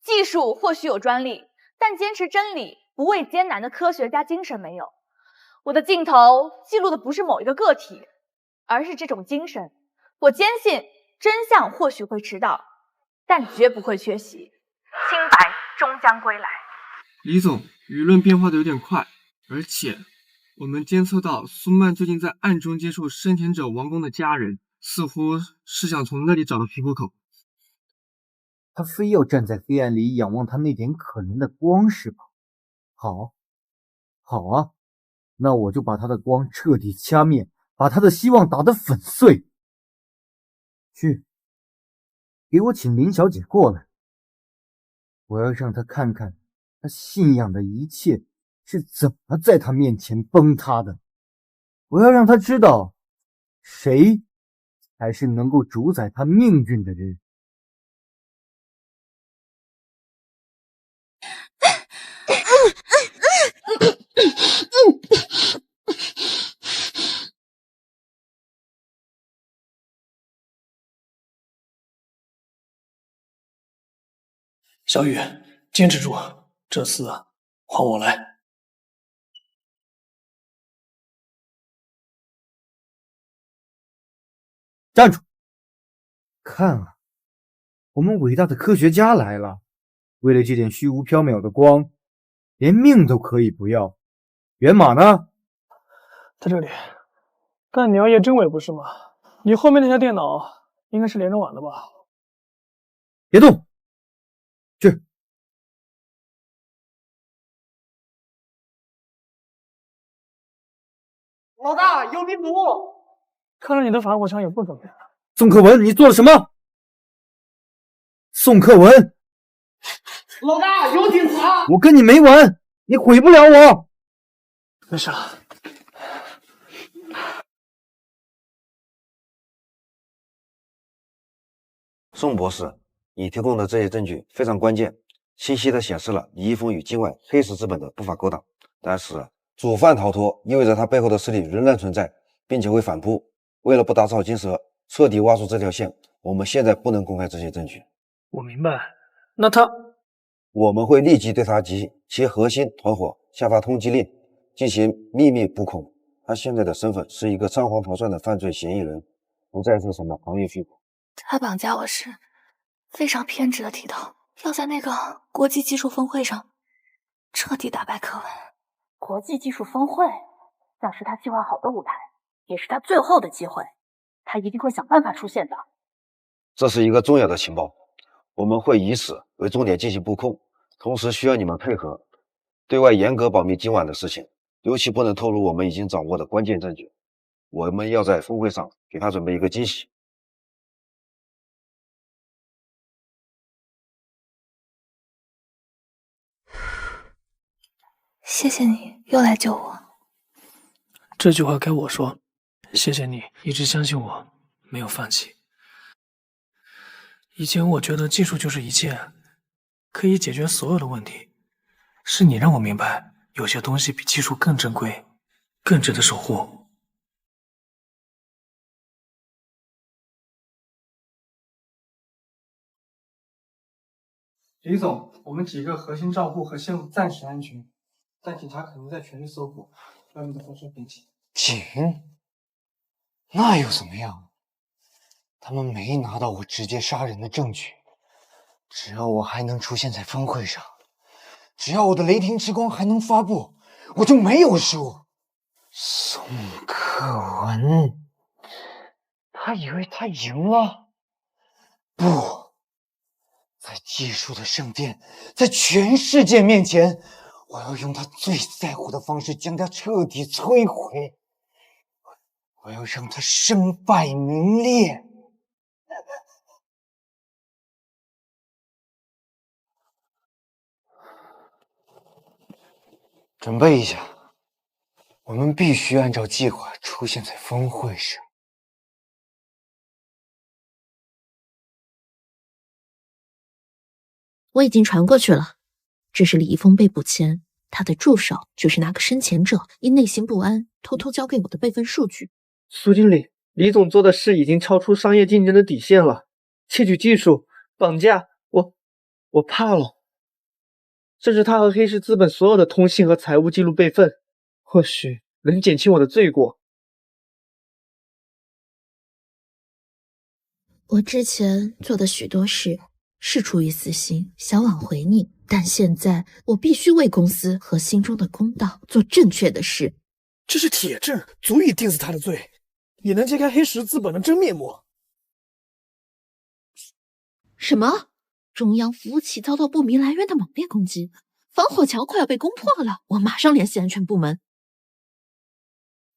技术或许有专利，但坚持真理、不畏艰难的科学家精神没有。我的镜头记录的不是某一个个体，而是这种精神。我坚信真相或许会迟到，但绝不会缺席。清白终将归来。李总，舆论变化的有点快，而且我们监测到苏曼最近在暗中接触生前者王宫的家人，似乎是想从那里找到皮肤口。他非要站在黑暗里仰望他那点可能的光是吧？好啊，那我就把他的光彻底掐灭，把他的希望打得粉碎。去，给我请林小姐过来，我要让她看看她信仰的一切是怎么在她面前崩塌的。我要让她知道，谁才是能够主宰她命运的人。小雨，坚持住，这次换我来。站住！看啊，我们伟大的科学家来了，为了这点虚无缥缈的光，连命都可以不要。源马呢？在这里。但你要验真伪不是吗？你后面那台电脑应该是连着网的吧？别动！去。老大，有病毒！看来你的防火墙也不怎么样。宋克文，你做了什么？宋克文，老大，有警察！我跟你没完，你毁不了我。没事了。宋博士，你提供的这些证据非常关键，清晰地显示了李易峰与境外黑石资本的不法勾当。但是，主犯逃脱意味着他背后的势力仍然存在，并且会反扑。为了不打草惊蛇，彻底挖出这条线，我们现在不能公开这些证据。我明白。那他……我们会立即对他及其核心团伙下发通缉令，进行秘密布控。他现在的身份是一个仓皇逃窜的犯罪嫌疑人，不再是什么行业巨头。他绑架我时非常偏执的提到，要在那个国际技术峰会上彻底打败柯文。国际技术峰会那是他计划好的舞台，也是他最后的机会，他一定会想办法出现的。这是一个重要的情报，我们会以此为重点进行布控，同时需要你们配合，对外严格保密今晚的事情，尤其不能透露我们已经掌握的关键证据。我们要在峰会上给他准备一个惊喜。谢谢你又来救我。这句话该我说，谢谢你一直相信我，没有放弃。以前我觉得技术就是一切，可以解决所有的问题，是你让我明白，有些东西比技术更珍贵，更值得守护。李总，我们几个核心账户和线路暂时安全，但警察可能在全力搜捕，外面的风声并起。那又怎么样？他们没拿到我直接杀人的证据，只要我还能出现在峰会上，只要我的雷霆之光还能发布，我就没有输。宋克文，他以为他赢了？不，在技术的圣殿，在全世界面前，我要用他最在乎的方式将他彻底摧毁。我要让他身败名裂。准备一下，我们必须按照计划出现在峰会上。我已经传过去了，这是李易峰被捕前，他的助手就是那个生前者因内心不安偷偷交给我的备份数据。苏经理，李总做的事已经超出商业竞争的底线了，窃取技术、绑架我。我怕了。这是他和黑石资本所有的通信和财务记录备份，或许能减轻我的罪过。我之前做的许多事是出于私心，想挽回你，但现在我必须为公司和心中的公道做正确的事。这是铁证，足以定死他的罪，也能揭开黑石资本的真面目。什么？中央服务器遭到不明来源的猛烈攻击，防火墙快要被攻破了！我马上联系安全部门。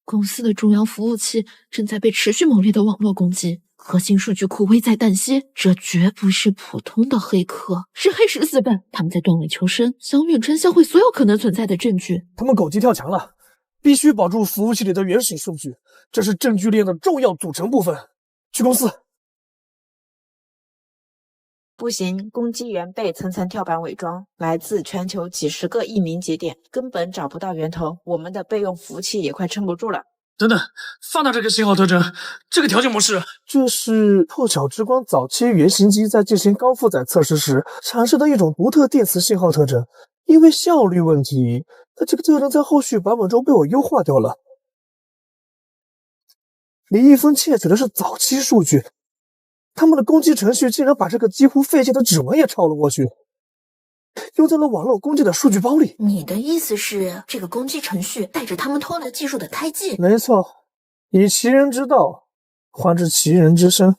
公司的中央服务器正在被持续猛烈的网络攻击，核心数据库危在旦夕。这绝不是普通的黑客，是黑石资本，他们在断尾求生，想远程销毁所有可能存在的证据。他们狗急跳墙了，必须保住服务器里的原始数据，这是证据链的重要组成部分。去公司。不行，攻击源被层层跳板伪装，来自全球几十个匿名节点，根本找不到源头。我们的备用服务器也快撑不住了。等等，放大这个信号特征，这个条件模式，这是破晓之光早期原型机在进行高负载测试时产生的一种独特电磁信号特征。因为效率问题，这个特征在后续版本中被我优化掉了。李易峰窃取的是早期数据。他们的攻击程序竟然把这个几乎废弃的指纹也抄了过去，用在了网络攻击的数据包里。你的意思是，这个攻击程序带着他们偷来技术的胎记？没错，以其人之道还治其人之身。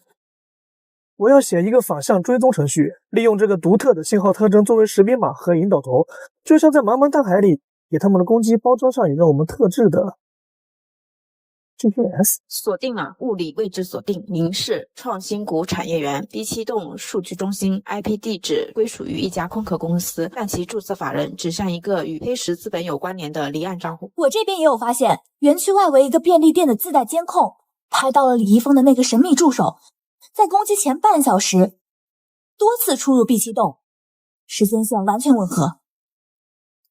我要写一个反向追踪程序，利用这个独特的信号特征作为识别码和引导头，就像在茫茫大海里给他们的攻击包装上一个我们特制的GPS。 锁定了，物理位置锁定，您是创新股产业园 B7栋数据中心 IP 地址归属于一家空壳公司，但其注册法人指向一个与黑石资本有关联的离岸账户。我这边也有发现，园区外围一个便利店的自带监控拍到了李易峰的那个神秘助手在攻击前半小时多次出入 B7栋，时间线完全吻合。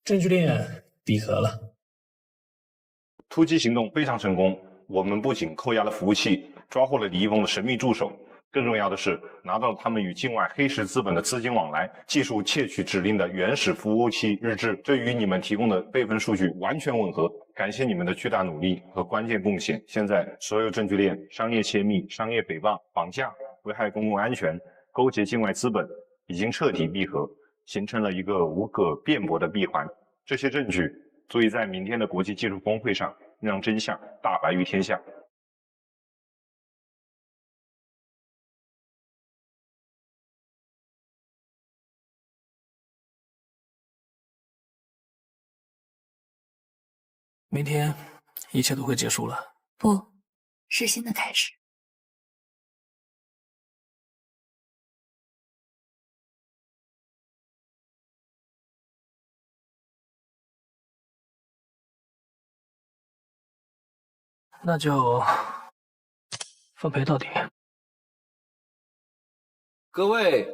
证据链闭合了。突击行动非常成功，我们不仅扣押了服务器，抓获了李易峰的神秘助手，更重要的是拿到了他们与境外黑石资本的资金往来、技术窃取指令的原始服务器日志，这与你们提供的备份数据完全吻合。感谢你们的巨大努力和关键贡献。现在所有证据链、商业窃密、商业诽谤、绑架、危害公共安全、勾结境外资本已经彻底闭合，形成了一个无可辩驳的闭环。这些证据足以在明天的国际技术峰会上让真相大白于天下。明天一切都会结束了。不，是新的开始。那就分赔到底。各位，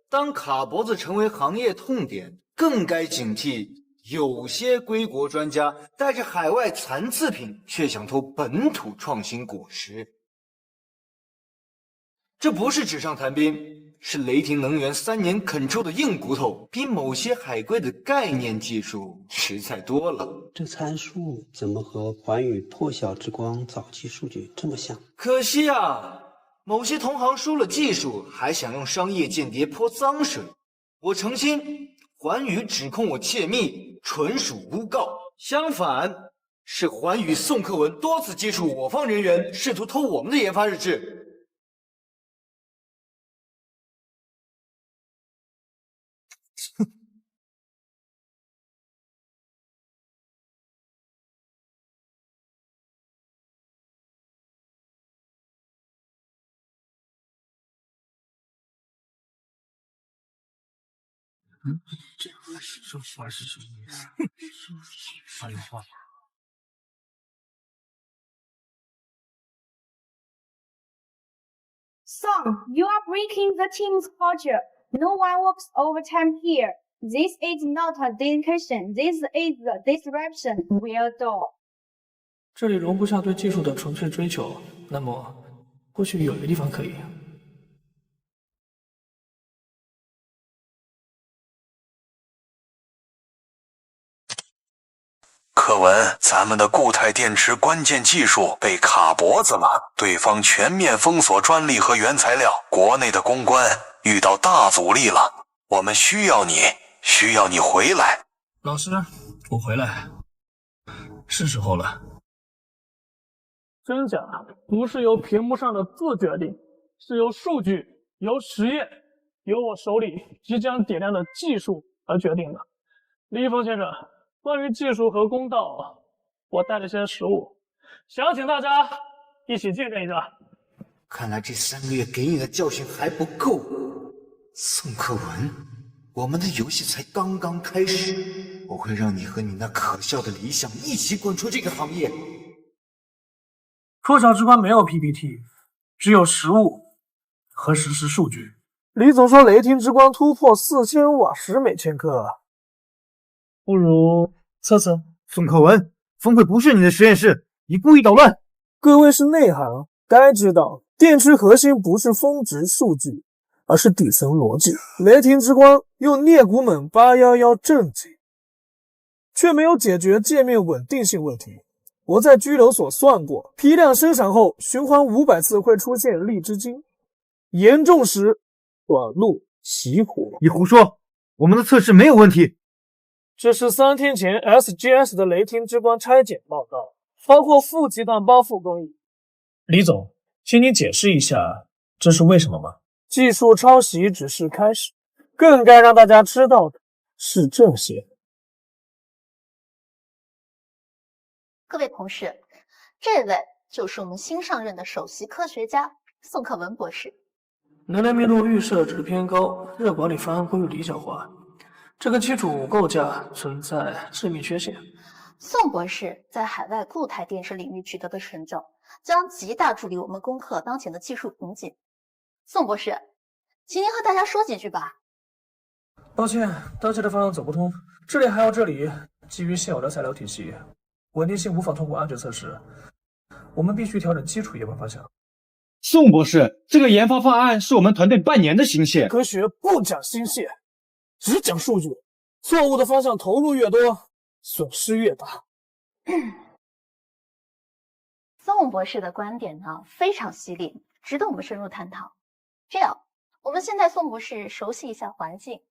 当卡脖子成为行业痛点，更该警惕有些归国专家带着海外残次品，却想偷本土创新果实。这不是纸上谈兵，是雷霆能源3年啃出的硬骨头，比某些海归的概念技术实在多了。这参数怎么和环宇破晓之光早期数据这么像？可惜啊，某些同行输了技术，还想用商业间谍泼脏水。我澄清，环宇指控我窃密，纯属诬告。相反，是环宇宋克文多次接触我方人员，试图偷我们的研发日志。这话是什么意思？废话。Song, you are breaking the team's culture. No one works overtime here. This is not a dedication. This is a disruption. Weirdo. 这里容不下对技术的纯粹追求，那么或许有一个地方可以。克文，咱们的固态电池关键技术被卡脖子了，对方全面封锁专利和原材料，国内的公关遇到大阻力了。我们需要你回来。老师，我回来，是时候了。真假不是由屏幕上的字决定，是由数据、由实验、由我手里即将点亮的技术而决定的。李易峰先生，关于技术和公道，我带了些实物，想要请大家一起见证一下。看来这3个月给你的教训还不够，宋克文，我们的游戏才刚刚开始，我会让你和你那可笑的理想一起滚出这个行业。破晓之光没有 PPT， 只有实物和实时数据。李总说雷霆之光突破4000瓦时每千克，不如测测。宋克文，峰会不是你的实验室，你故意捣乱。各位是内行，该知道电池核心不是峰值数据，而是底层逻辑。雷霆之光用镍钴锰811正极，却没有解决界面稳定性问题。我在拘留所算过，批量生产后循环500次会出现荔枝精，严重时短路起火。你胡说，我们的测试没有问题。这是3天前 SGS 的雷霆之光拆解报告，包括负极端包覆工艺。李总，请你解释一下这是为什么吗？技术抄袭只是开始，更该让大家知道的是这些。各位同事，这位就是我们新上任的首席科学家宋克文博士。能量密度预设值偏高，热管理方案过于理想化，这个基础构架存在致命缺陷。宋博士在海外固态电池领域取得的成就，将极大助力我们攻克当前的技术瓶颈。宋博士，请您和大家说几句吧。抱歉，当前的方案走不通，这里还有这里，基于现有的材料体系，稳定性无法通过安全测试，我们必须调整基础研发方向。宋博士，这个研发方案是我们团队半年的心血。科学不讲心血，只讲数据，错误的方向投入越多，损失越大。宋博士的观点呢非常犀利，值得我们深入探讨。这样，我们先带宋博士熟悉一下环境，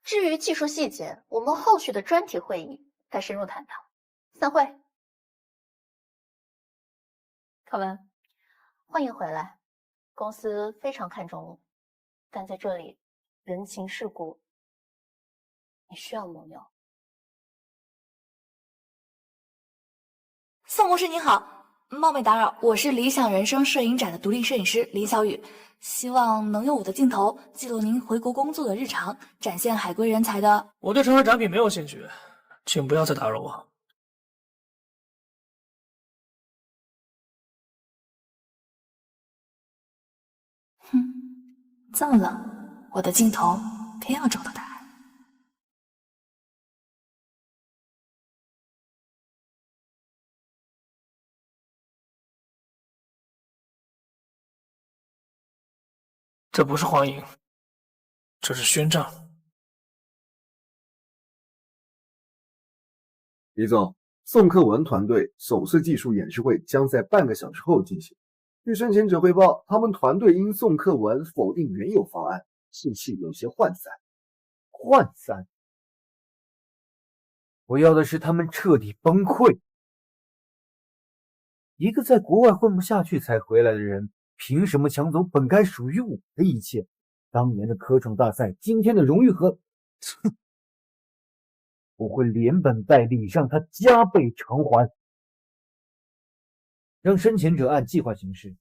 至于技术细节，我们后续的专题会议再深入探讨。散会。考文，欢迎回来。公司非常看重你，但在这里人情世故，你需要盟友。宋博士您好，冒昧打扰，我是理想人生摄影展的独立摄影师林小雨，希望能用我的镜头记录您回国工作的日常，展现海归人才的。我对成人展品没有兴趣，请不要再打扰我。这么冷，我的镜头偏要找到答案。这不是欢迎，这是宣战。李总，宋克文团队首次技术演示会将在半个小时后进行。据申请者汇报，他们团队因宋克文否定原有方案，士气有些涣散。涣散？我要的是他们彻底崩溃。一个在国外混不下去才回来的人，凭什么抢走本该属于我的一切？当年的科创大赛，今天的荣誉和……我会连本带利让他加倍偿还。让申请者按计划行事，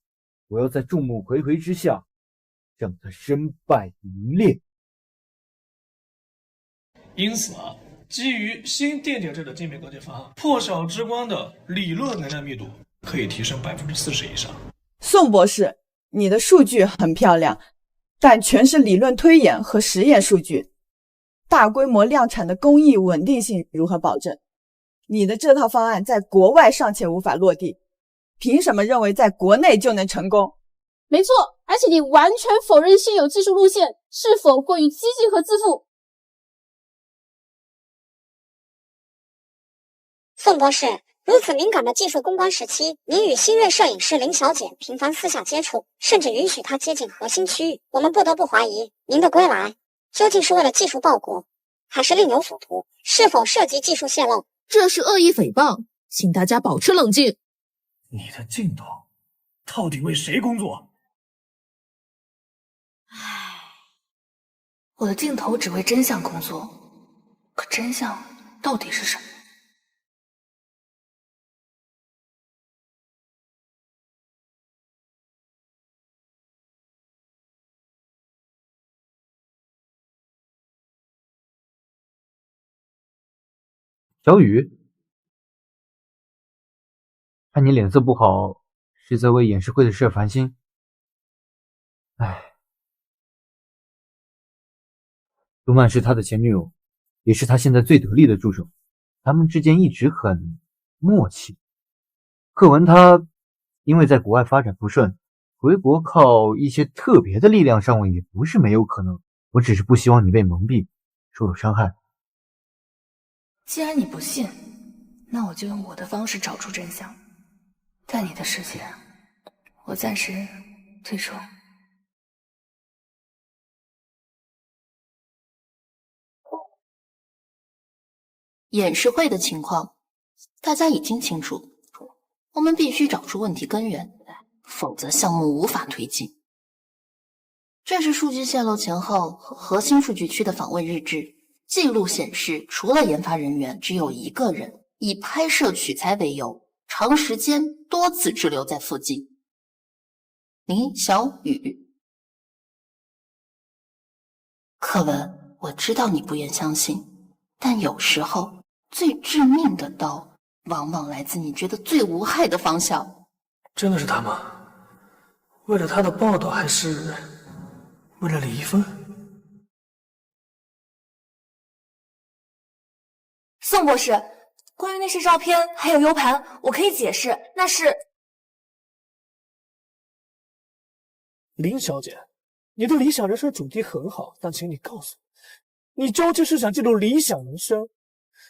我要在众目睽睽之下让他身败名裂。因此基于新电解质的界面构建方案，破晓之光的理论能量密度可以提升40%以上。宋博士，你的数据很漂亮，但全是理论推演和实验数据，大规模量产的工艺稳定性如何保证？你的这套方案在国外尚且无法落地，凭什么认为在国内就能成功？没错，而且你完全否认现有技术路线，是否过于激进和自负？宋博士，如此敏感的技术攻关时期，您与新锐摄影师林小姐频繁私下接触，甚至允许她接近核心区域，我们不得不怀疑您的归来究竟是为了技术报国，还是另有所图？是否涉及技术泄露？这是恶意诽谤，请大家保持冷静。你的镜头到底为谁工作？我的镜头只为真相工作，可真相到底是什么？小雨，看你脸色不好，是在为演示会的事烦心。唉，卢曼是他的前女友，也是他现在最得力的助手，他们之间一直很默契。贺文他因为在国外发展不顺，回国靠一些特别的力量上位也不是没有可能。我只是不希望你被蒙蔽，受到伤害。既然你不信，那我就用我的方式找出真相。在你的世界，我暂时退出。演示会的情况，大家已经清楚，我们必须找出问题根源，否则项目无法推进。这是数据泄露前后和核心数据区的访问日志。记录显示，除了研发人员，只有一个人以拍摄取材为由，长时间多次滞留在附近。林小雨。柯文，我知道你不愿相信，但有时候最致命的刀，往往来自你觉得最无害的方向。真的是他吗？为了他的报道，还是为了李易峰？宋博士，关于那些照片还有 U 盘，我可以解释，那是……林小姐，你的理想人生主题很好，但请你告诉我，你究竟是想记录理想人生，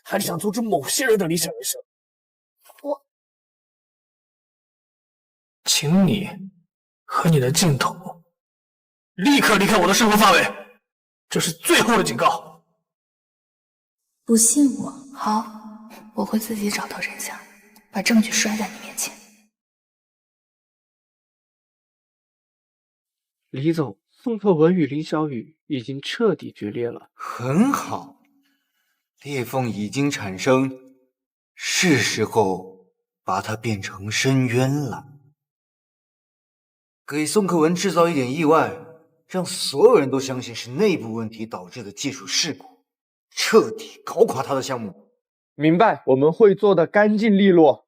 还是想阻止某些人的理想人生？我……请你和你的镜头立刻离开我的生活范围，这是最后的警告。不信我？好，我会自己找到真相，把证据摔在你面前。李总，宋克文与林小雨已经彻底决裂了。很好，裂缝已经产生，是时候把它变成深渊了。给宋克文制造一点意外，让所有人都相信是内部问题导致的技术事故，彻底搞垮他的项目。明白，我们会做的干净利落。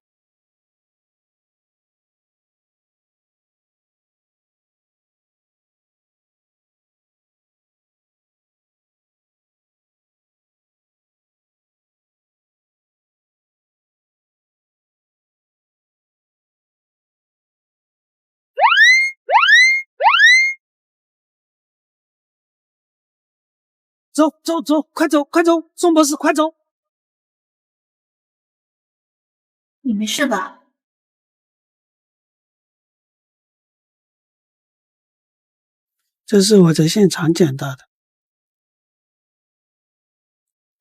走走走，快走快走，宋博士快走！你没事吧？这是我在现场捡到的。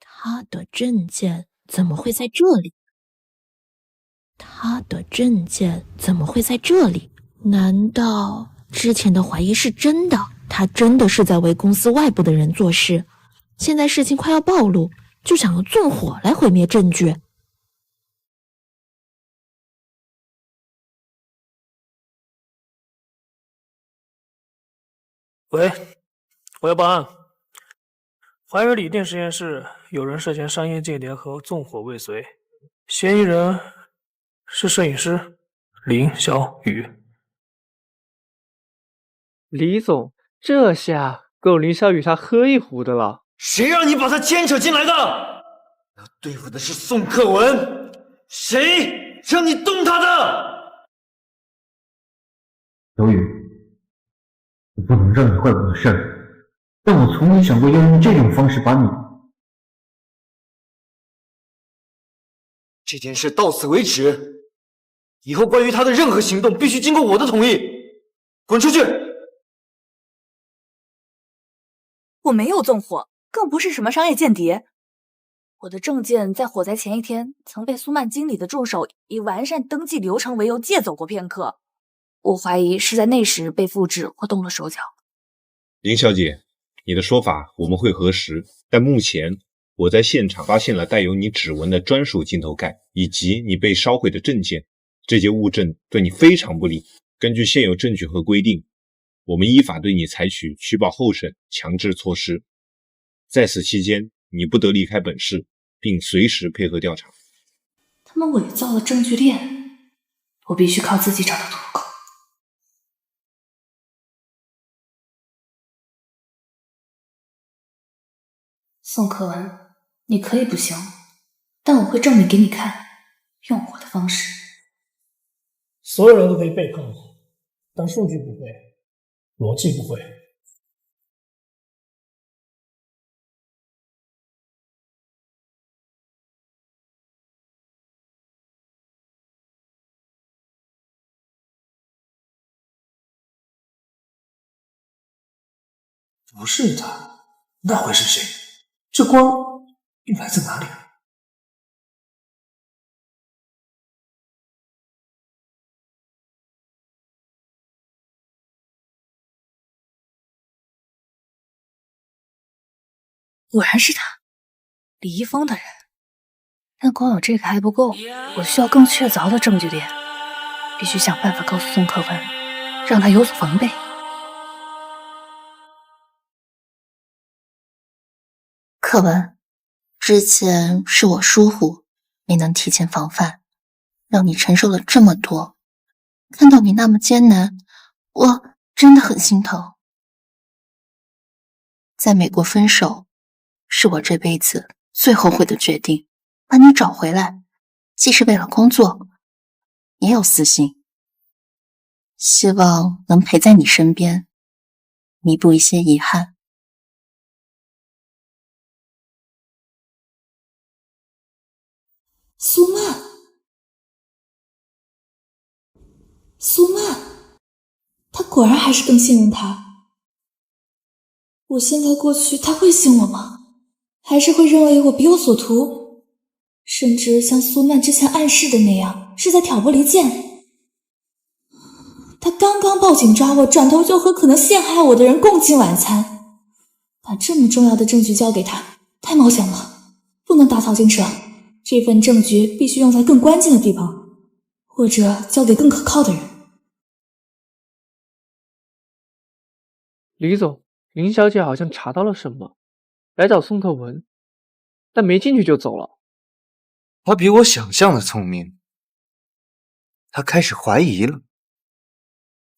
他的证件怎么会在这里？他的证件怎么会在这里？难道之前的怀疑是真的？他真的是在为公司外部的人做事，现在事情快要暴露，就想要纵火来毁灭证据。喂，我要报案，怀疑锂电实验室有人涉嫌商业间谍和纵火未遂，嫌疑人是摄影师林小雨。李总，这下够林小雨他喝一壶的了。谁让你把他牵扯进来的？要对付的是宋克文，谁让你动他的？小雨，我不能让你坏我的事儿，但我从没想过要用这种方式把你。这件事到此为止。以后关于他的任何行动必须经过我的同意。滚出去！我没有纵火，更不是什么商业间谍。我的证件在火灾前一天曾被苏曼经理的助手以完善登记流程为由借走过片刻。我怀疑是在那时被复制或动了手脚。林小姐，你的说法我们会核实，但目前我在现场发现了带有你指纹的专属镜头盖，以及你被烧毁的证件。这些物证对你非常不利。根据现有证据和规定，我们依法对你采取取保候审强制措施。在此期间，你不得离开本市，并随时配合调查。他们伪造了证据链，我必须靠自己找到出口。宋可文，你可以不行，但我会证明给你看，用我的方式。所有人都可以背叛我，但数据不会，逻辑不会。不是他，那会是谁？这光又来自哪里？果然是他，李易峰的人。但光有这个还不够，我需要更确凿的证据链，必须想办法告诉宋可文，让他有所防备。可文，之前是我疏忽，没能提前防范，让你承受了这么多。看到你那么艰难，我真的很心疼。在美国分手，是我这辈子最后悔的决定。把你找回来，既是为了工作，也有私心。希望能陪在你身边，弥补一些遗憾。苏曼，苏曼，他果然还是更信任他。我现在过去，他会信我吗？还是会认为我别有所图？甚至像苏曼之前暗示的那样，是在挑拨离间。他刚刚报警抓我，转头就和可能陷害我的人共进晚餐。把这么重要的证据交给他，太冒险了，不能打草惊蛇。这份证据必须用在更关键的地方，或者交给更可靠的人。李总，林小姐好像查到了什么，来找宋可文，但没进去就走了。他比我想象的聪明，他开始怀疑了，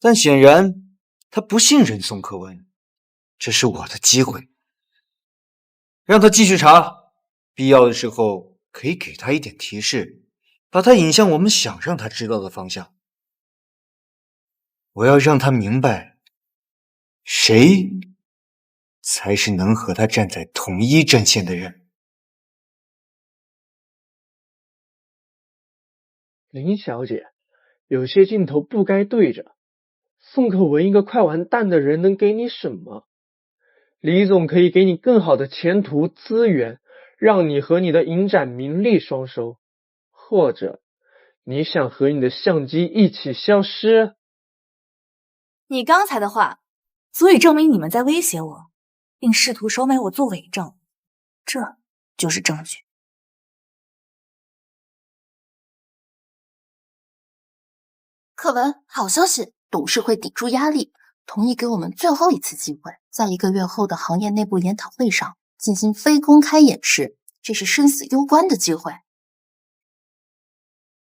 但显然他不信任宋可文。这是我的机会，让他继续查，必要的时候可以给他一点提示，把他引向我们想让他知道的方向。我要让他明白，谁才是能和他站在同一阵线的人。林小姐，有些镜头不该对着。宋可文一个快完蛋的人能给你什么？李总可以给你更好的前途资源，让你和你的影展名利双收。或者，你想和你的相机一起消失？你刚才的话，足以证明你们在威胁我，并试图收买我做伪证，这就是证据。可文，好消息，董事会顶住压力，同意给我们最后一次机会，在1个月后的行业内部研讨会上进行非公开演示，这是生死攸关的机会。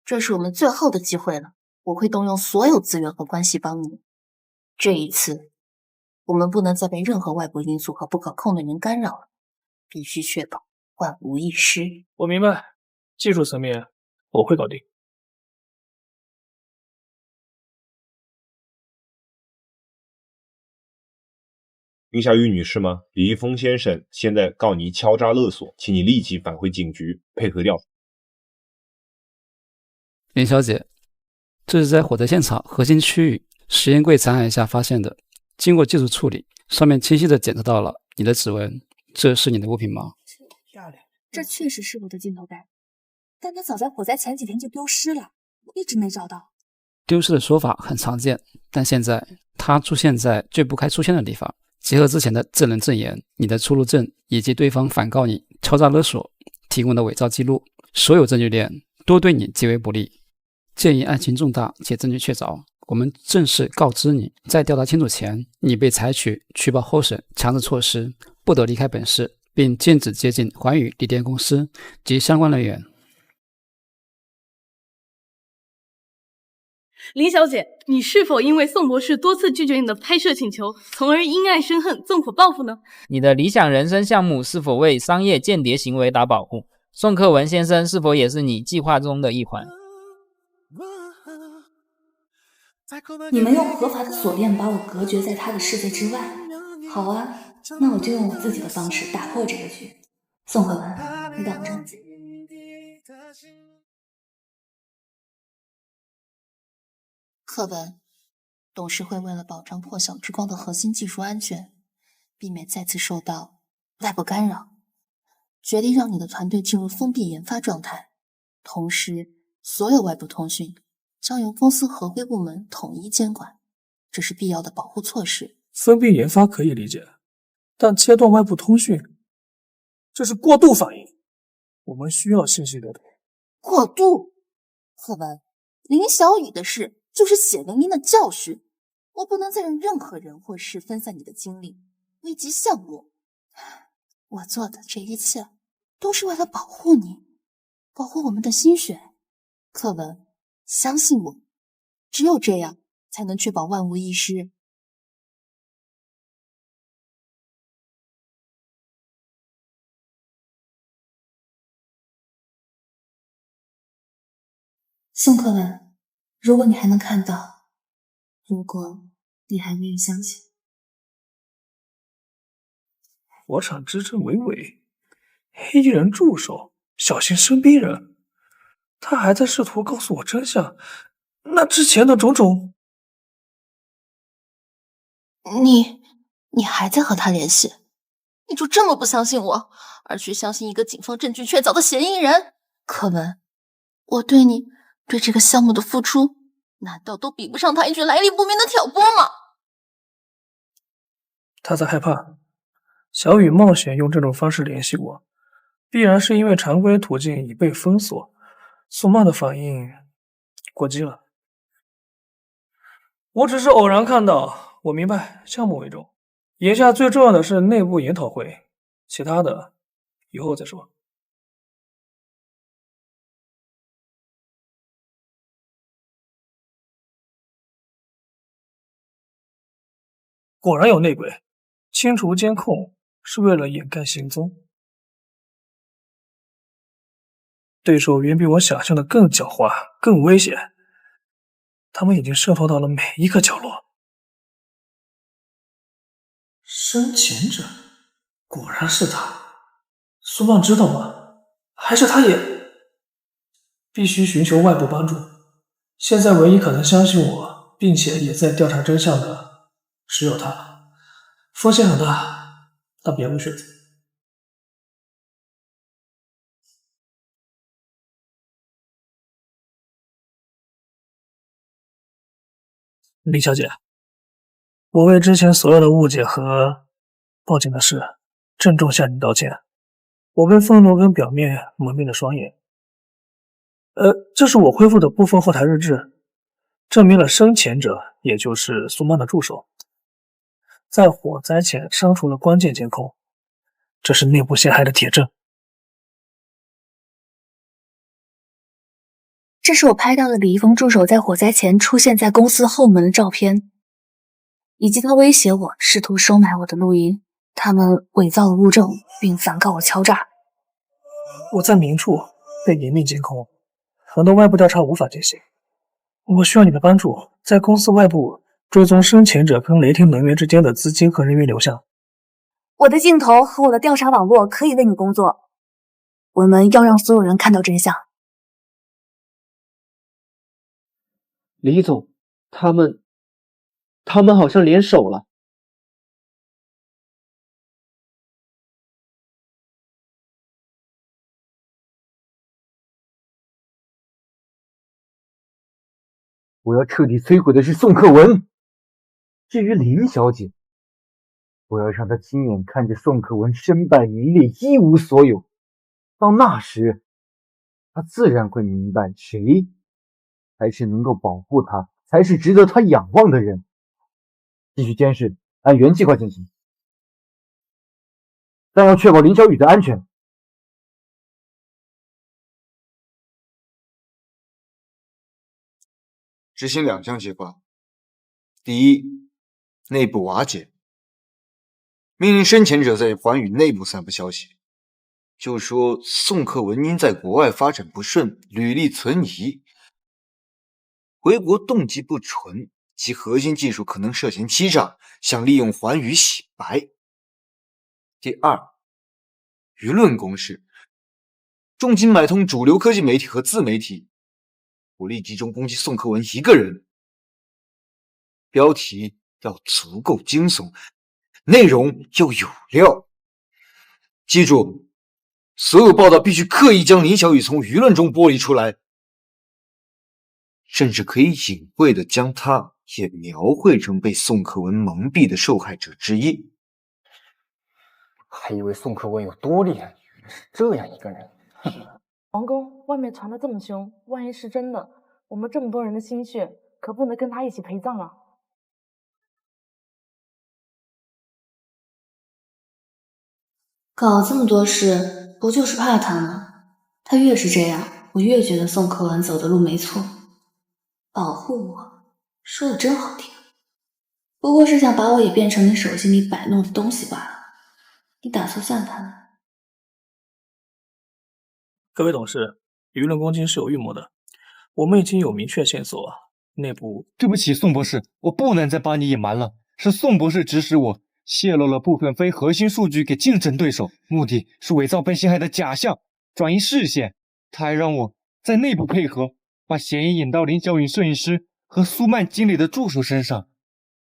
这是我们最后的机会了，我会动用所有资源和关系帮你。这一次，我们不能再被任何外部因素和不可控的人干扰了，必须确保万无一失。我明白，技术层面我会搞定。林小雨女士吗？李易峰先生现在告你敲诈勒索，请你立即返回警局配合调查。林小姐，这是在火灾现场核心区域实验柜残骸下发现的，经过技术处理，上面清晰地检测到了你的指纹。这是你的物品吗？这确实是我的镜头带，但它早在火灾前几天就丢失了，我一直没找到。丢失的说法很常见，但现在它出现在最不该出现的地方。结合之前的证人证言、你的出入证以及对方反告你敲诈勒索提供的伪造记录，所有证据链都对你极为不利。鉴于案情重大且证据确凿，我们正式告知你，在调查清楚前，你被采取取保候审强制措施，不得离开本市，并禁止接近环宇锂电公司及相关人员。林小姐，你是否因为宋博士多次拒绝你的拍摄请求，从而因爱生恨，纵火报复呢？你的理想人生项目是否为商业间谍行为打保护？宋克文先生是否也是你计划中的一环？你们用合法的锁链把我隔绝在他的世界之外。好啊，那我就用我自己的方式打破这个局。宋慧文，你等着。课文，董事会为了保障破晓之光的核心技术安全，避免再次受到外部干扰，决定让你的团队进入封闭研发状态，同时所有外部通讯将由公司合规部门统一监管，这是必要的保护措施。封闭研发可以理解，但切断外部通讯，这是过度反应。我们需要信息流通。过度？课文，林小雨的事就是血淋淋的教训，我不能再让任何人或事分散你的精力，危及项目。我做的这一切都是为了保护你，保护我们的心血。课文，相信我，只有这样才能确保万无一失。宋克文，如果你还能看到，如果你还愿意相信，火场之争为伪，黑衣人助手小心生逼人，他还在试图告诉我真相。那之前的种种，你还在和他联系？你就这么不相信我，而去相信一个警方证据确凿的嫌疑人？柯文，我对你对这个项目的付出，难道都比不上他一句来历不明的挑拨吗？他在害怕小雨冒险用这种方式联系我，必然是因为常规途径已被封锁。苏曼的反应过激了。我只是偶然看到，我明白项目为重，眼下最重要的是内部研讨会，其他的以后再说。果然有内鬼，清除监控是为了掩盖行踪。对手远比我想象的更狡猾、更危险，他们已经渗透到了每一个角落。生前者，果然是他。苏曼知道吗？还是他也必须寻求外部帮助？现在唯一可能相信我，并且也在调查真相的，只有他。风险很大，但别无选择。李小姐，我为之前所有的误解和报警的事郑重向你道歉。我被愤怒跟表面蒙蔽了双眼。这是我恢复的部分后台日志，证明了生前者，也就是苏曼的助手，在火灾前删除了关键监控，这是内部陷害的铁证。这是我拍到的李易峰助手在火灾前出现在公司后门的照片，以及他威胁我试图收买我的录音。他们伪造了物证，并反告我敲诈。我在明处被严密监控，很多外部调查无法进行。我需要你的帮助，在公司外部追踪生前者跟雷霆能源之间的资金和人员流向。我的镜头和我的调查网络可以为你工作，我们要让所有人看到真相。李总，他们好像联手了。我要彻底摧毁的是宋克文。至于林小姐，我要让她亲眼看着宋克文身败名裂，一无所有。到那时，她自然会明白谁才是能够保护她，才是值得她仰望的人。继续监视，按原计划进行，但要确保林小雨的安全。执行2项计划。第一，内部瓦解，命令生前者在寰宇内部散布消息，就说宋克文因在国外发展不顺，履历存疑，回国动机不纯，其核心技术可能涉嫌欺诈，想利用寰宇洗白。第二，舆论攻势，重金买通主流科技媒体和自媒体，武力集中攻击宋克文一个人。标题要足够惊悚，内容要有料。记住，所有报道必须刻意将林小雨从舆论中剥离出来，甚至可以隐晦地将她也描绘成被宋克文蒙蔽的受害者之一。还以为宋克文有多厉害，原来是这样一个人。王公，外面传得这么凶，万一是真的，我们这么多人的心血可不能跟他一起陪葬啊！搞这么多事，不就是怕他吗？他越是这样，我越觉得宋克文走的路没错。保护我，说的真好听，不过是想把我也变成你手心里摆弄的东西罢了。你打错算盘了。各位董事，舆论攻击是有预谋的，我们已经有明确线索，内部……对不起，宋博士，我不能再把你隐瞒了，是宋博士指使我泄露了部分非核心数据给竞争对手，目的是伪造被陷害的假象，转移视线。他还让我在内部配合，把嫌疑引到林小雨摄影师和苏曼经理的助手身上。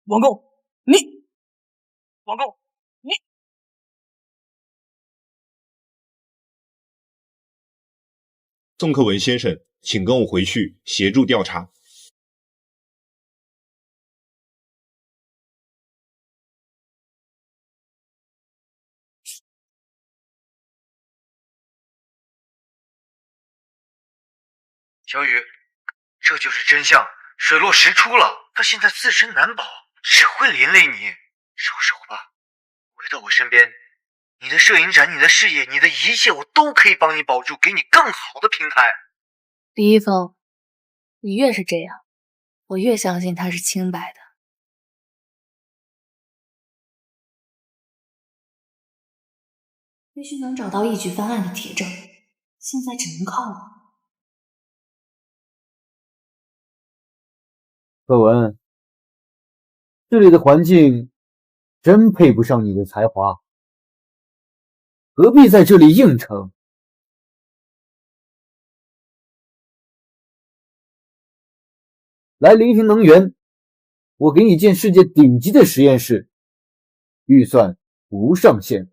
王公，你！王公，你！宋克文先生，请跟我回去协助调查。小雨，这就是真相，水落石出了。他现在自身难保，只会连累你。收手吧，回到我身边。你的摄影展，你的事业，你的一切，我都可以帮你保住，给你更好的平台。李易峰，你越是这样，我越相信他是清白的。必须能找到一举翻案的铁证，现在只能靠我。柯文，这里的环境真配不上你的才华，何必在这里硬撑？来林庭能源，我给你建世界顶级的实验室，预算无上限，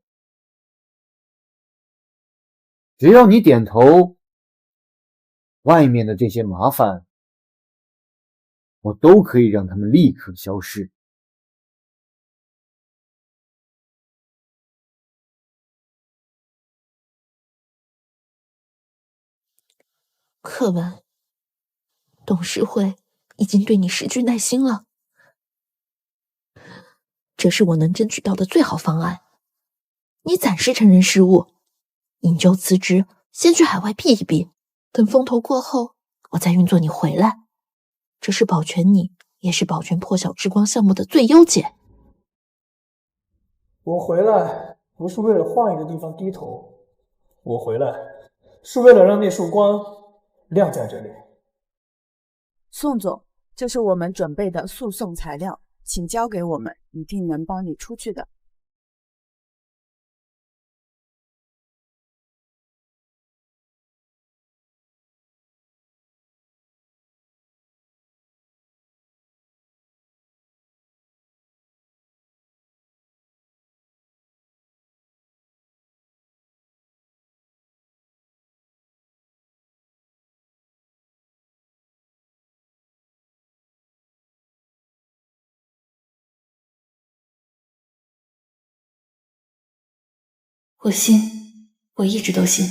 只要你点头，外面的这些麻烦我都可以让他们立刻消失。柯文，董事会已经对你失去耐心了，这是我能争取到的最好方案。你暂时承认失误，引咎辞职，先去海外避一避，等风头过后，我再运作你回来。这是保全你，也是保全破晓之光项目的最优解。我回来不是为了换一个地方低头，我回来是为了让那束光亮在这里。宋总，这是我们准备的诉讼材料，请交给我们，一定能帮你出去的。我信，我一直都信。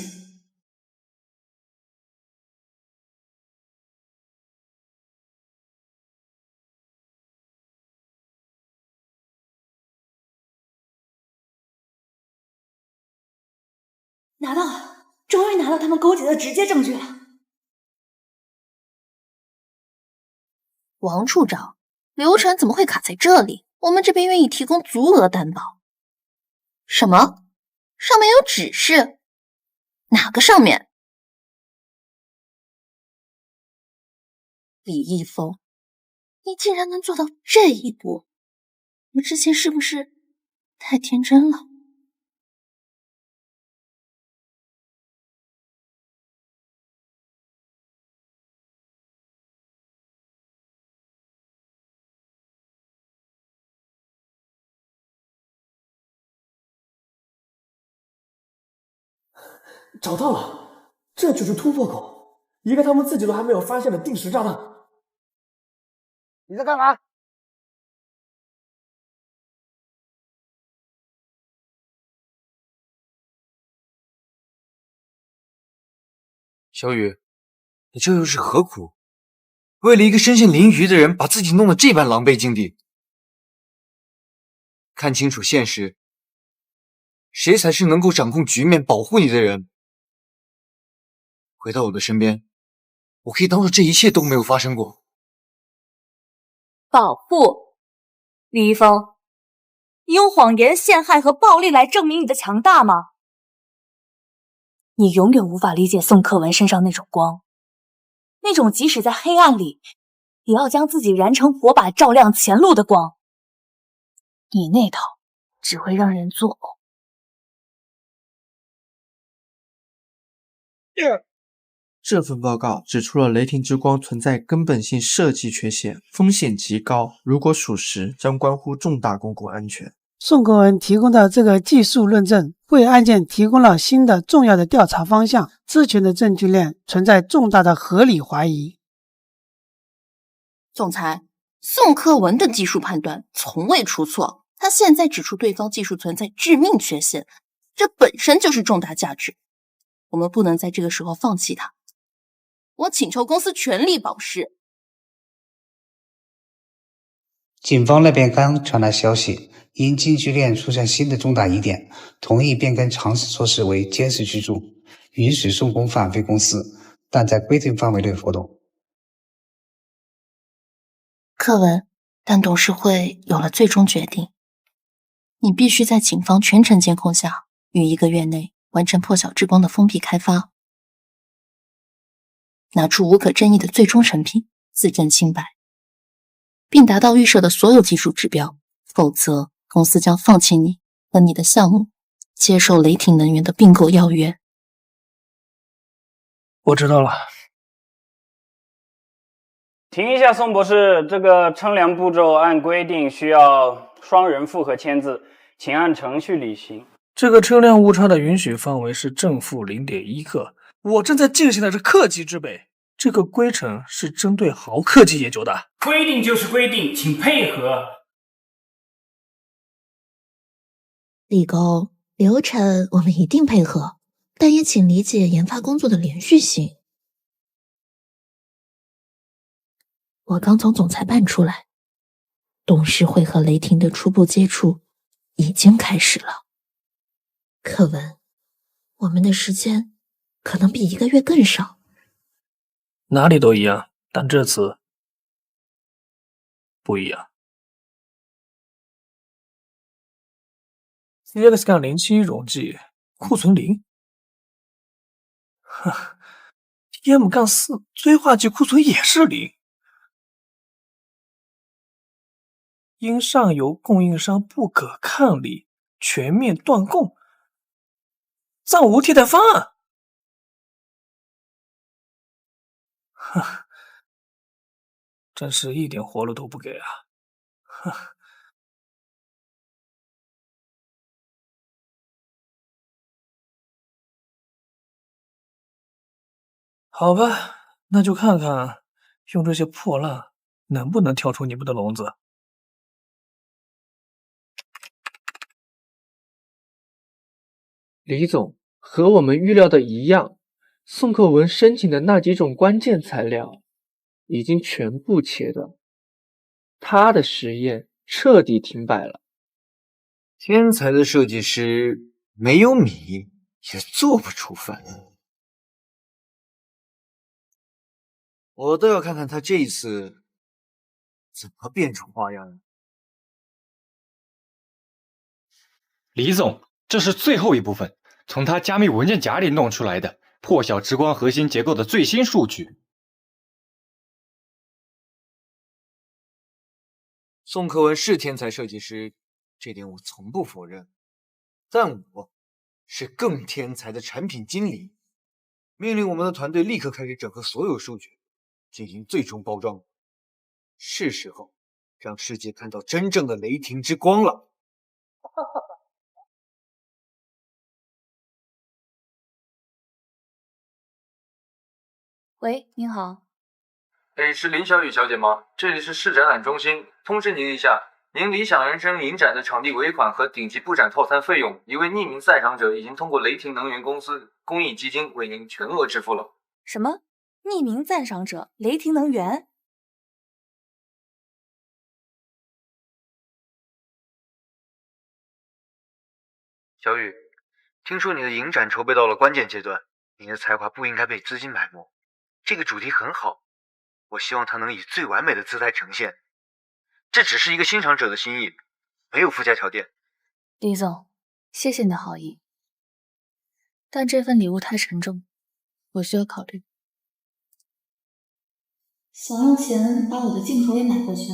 拿到了，终于拿到他们勾结的直接证据了。王处长，流程怎么会卡在这里？我们这边愿意提供足额担保。什么？上面有指示？哪个上面？李易峰，你竟然能做到这一步，我之前是不是太天真了？找到了，这就是突破口，一个他们自己都还没有发现的定时炸弹。你在干嘛？小雨，你这又是何苦？为了一个身陷囹圄的人，把自己弄得这般狼狈境地。看清楚现实，谁才是能够掌控局面、保护你的人？回到我的身边，我可以当做这一切都没有发生过。保护李易峰，你用谎言、陷害和暴力来证明你的强大吗？你永远无法理解宋克文身上那种光，那种即使在黑暗里，也要将自己燃成火把照亮前路的光。你那套只会让人作呕。这份报告指出了雷霆之光存在根本性设计缺陷，风险极高，如果属实，将关乎重大公共安全。宋克文提供的这个技术论证，为案件提供了新的重要的调查方向，之前的证据链存在重大的合理怀疑。总裁，宋克文的技术判断从未出错，他现在指出对方技术存在致命缺陷，这本身就是重大价值，我们不能在这个时候放弃他。我请求公司全力保释。警方那边刚传来消息，因禁区链出现新的重大疑点，同意变更常识措施为监视居住，允许宋工返回公司，但在规定范围内活动。柯文，但董事会有了最终决定，你必须在警方全程监控下，于1个月内完成破晓之光的封闭开发，拿出无可争议的最终成品，自证清白，并达到预设的所有技术指标，否则公司将放弃你和你的项目，接受雷霆能源的并购邀约。我知道了。停一下，宋博士，这个称量步骤按规定需要双人复核签字，请按程序履行。这个车辆误差的允许范围是正负 0.1 克。我正在进行的是克级制备，这个规程是针对毫克级研究的。规定就是规定，请配合。李工，流程我们一定配合，但也请理解研发工作的连续性。我刚从总裁办出来，董事会和雷霆的初步接触已经开始了。柯文，我们的时间可能比1个月更少。哪里都一样，但这次不一样。CX-07 溶剂库存0，TM-4 催化剂库存也是0。因上游供应商不可抗力，全面断供，暂无替代方案。真是一点活路都不给啊！好吧，那就看看用这些破烂能不能跳出你们的笼子。李总，和我们预料的一样，宋克文申请的那几种关键材料已经全部切断，他的实验彻底停摆了。天才的设计师没有米也做不出饭。我倒要看看他这一次怎么变出花样了。李总，这是最后一部分，从他加密文件夹里弄出来的破晓之光核心结构的最新数据。宋克文是天才设计师，这点我从不否认，但我是更天才的产品经理，命令我们的团队立刻开始整合所有数据，进行最终包装。是时候让世界看到真正的雷霆之光了。喂，您好。是林小雨小姐吗？这里是市展览中心，通知您一下，您理想人生影展的场地尾款和顶级布展套餐费用，一位匿名赞赏者已经通过雷霆能源公司公益基金为您全额支付了。什么？匿名赞赏者？雷霆能源？小雨，听说你的影展筹备到了关键阶段，你的才华不应该被资金埋没。这个主题很好，我希望它能以最完美的姿态呈现。这只是一个欣赏者的心意，没有附加条件。李总，谢谢你的好意，但这份礼物太沉重，我需要考虑。想用钱把我的镜头也买回去，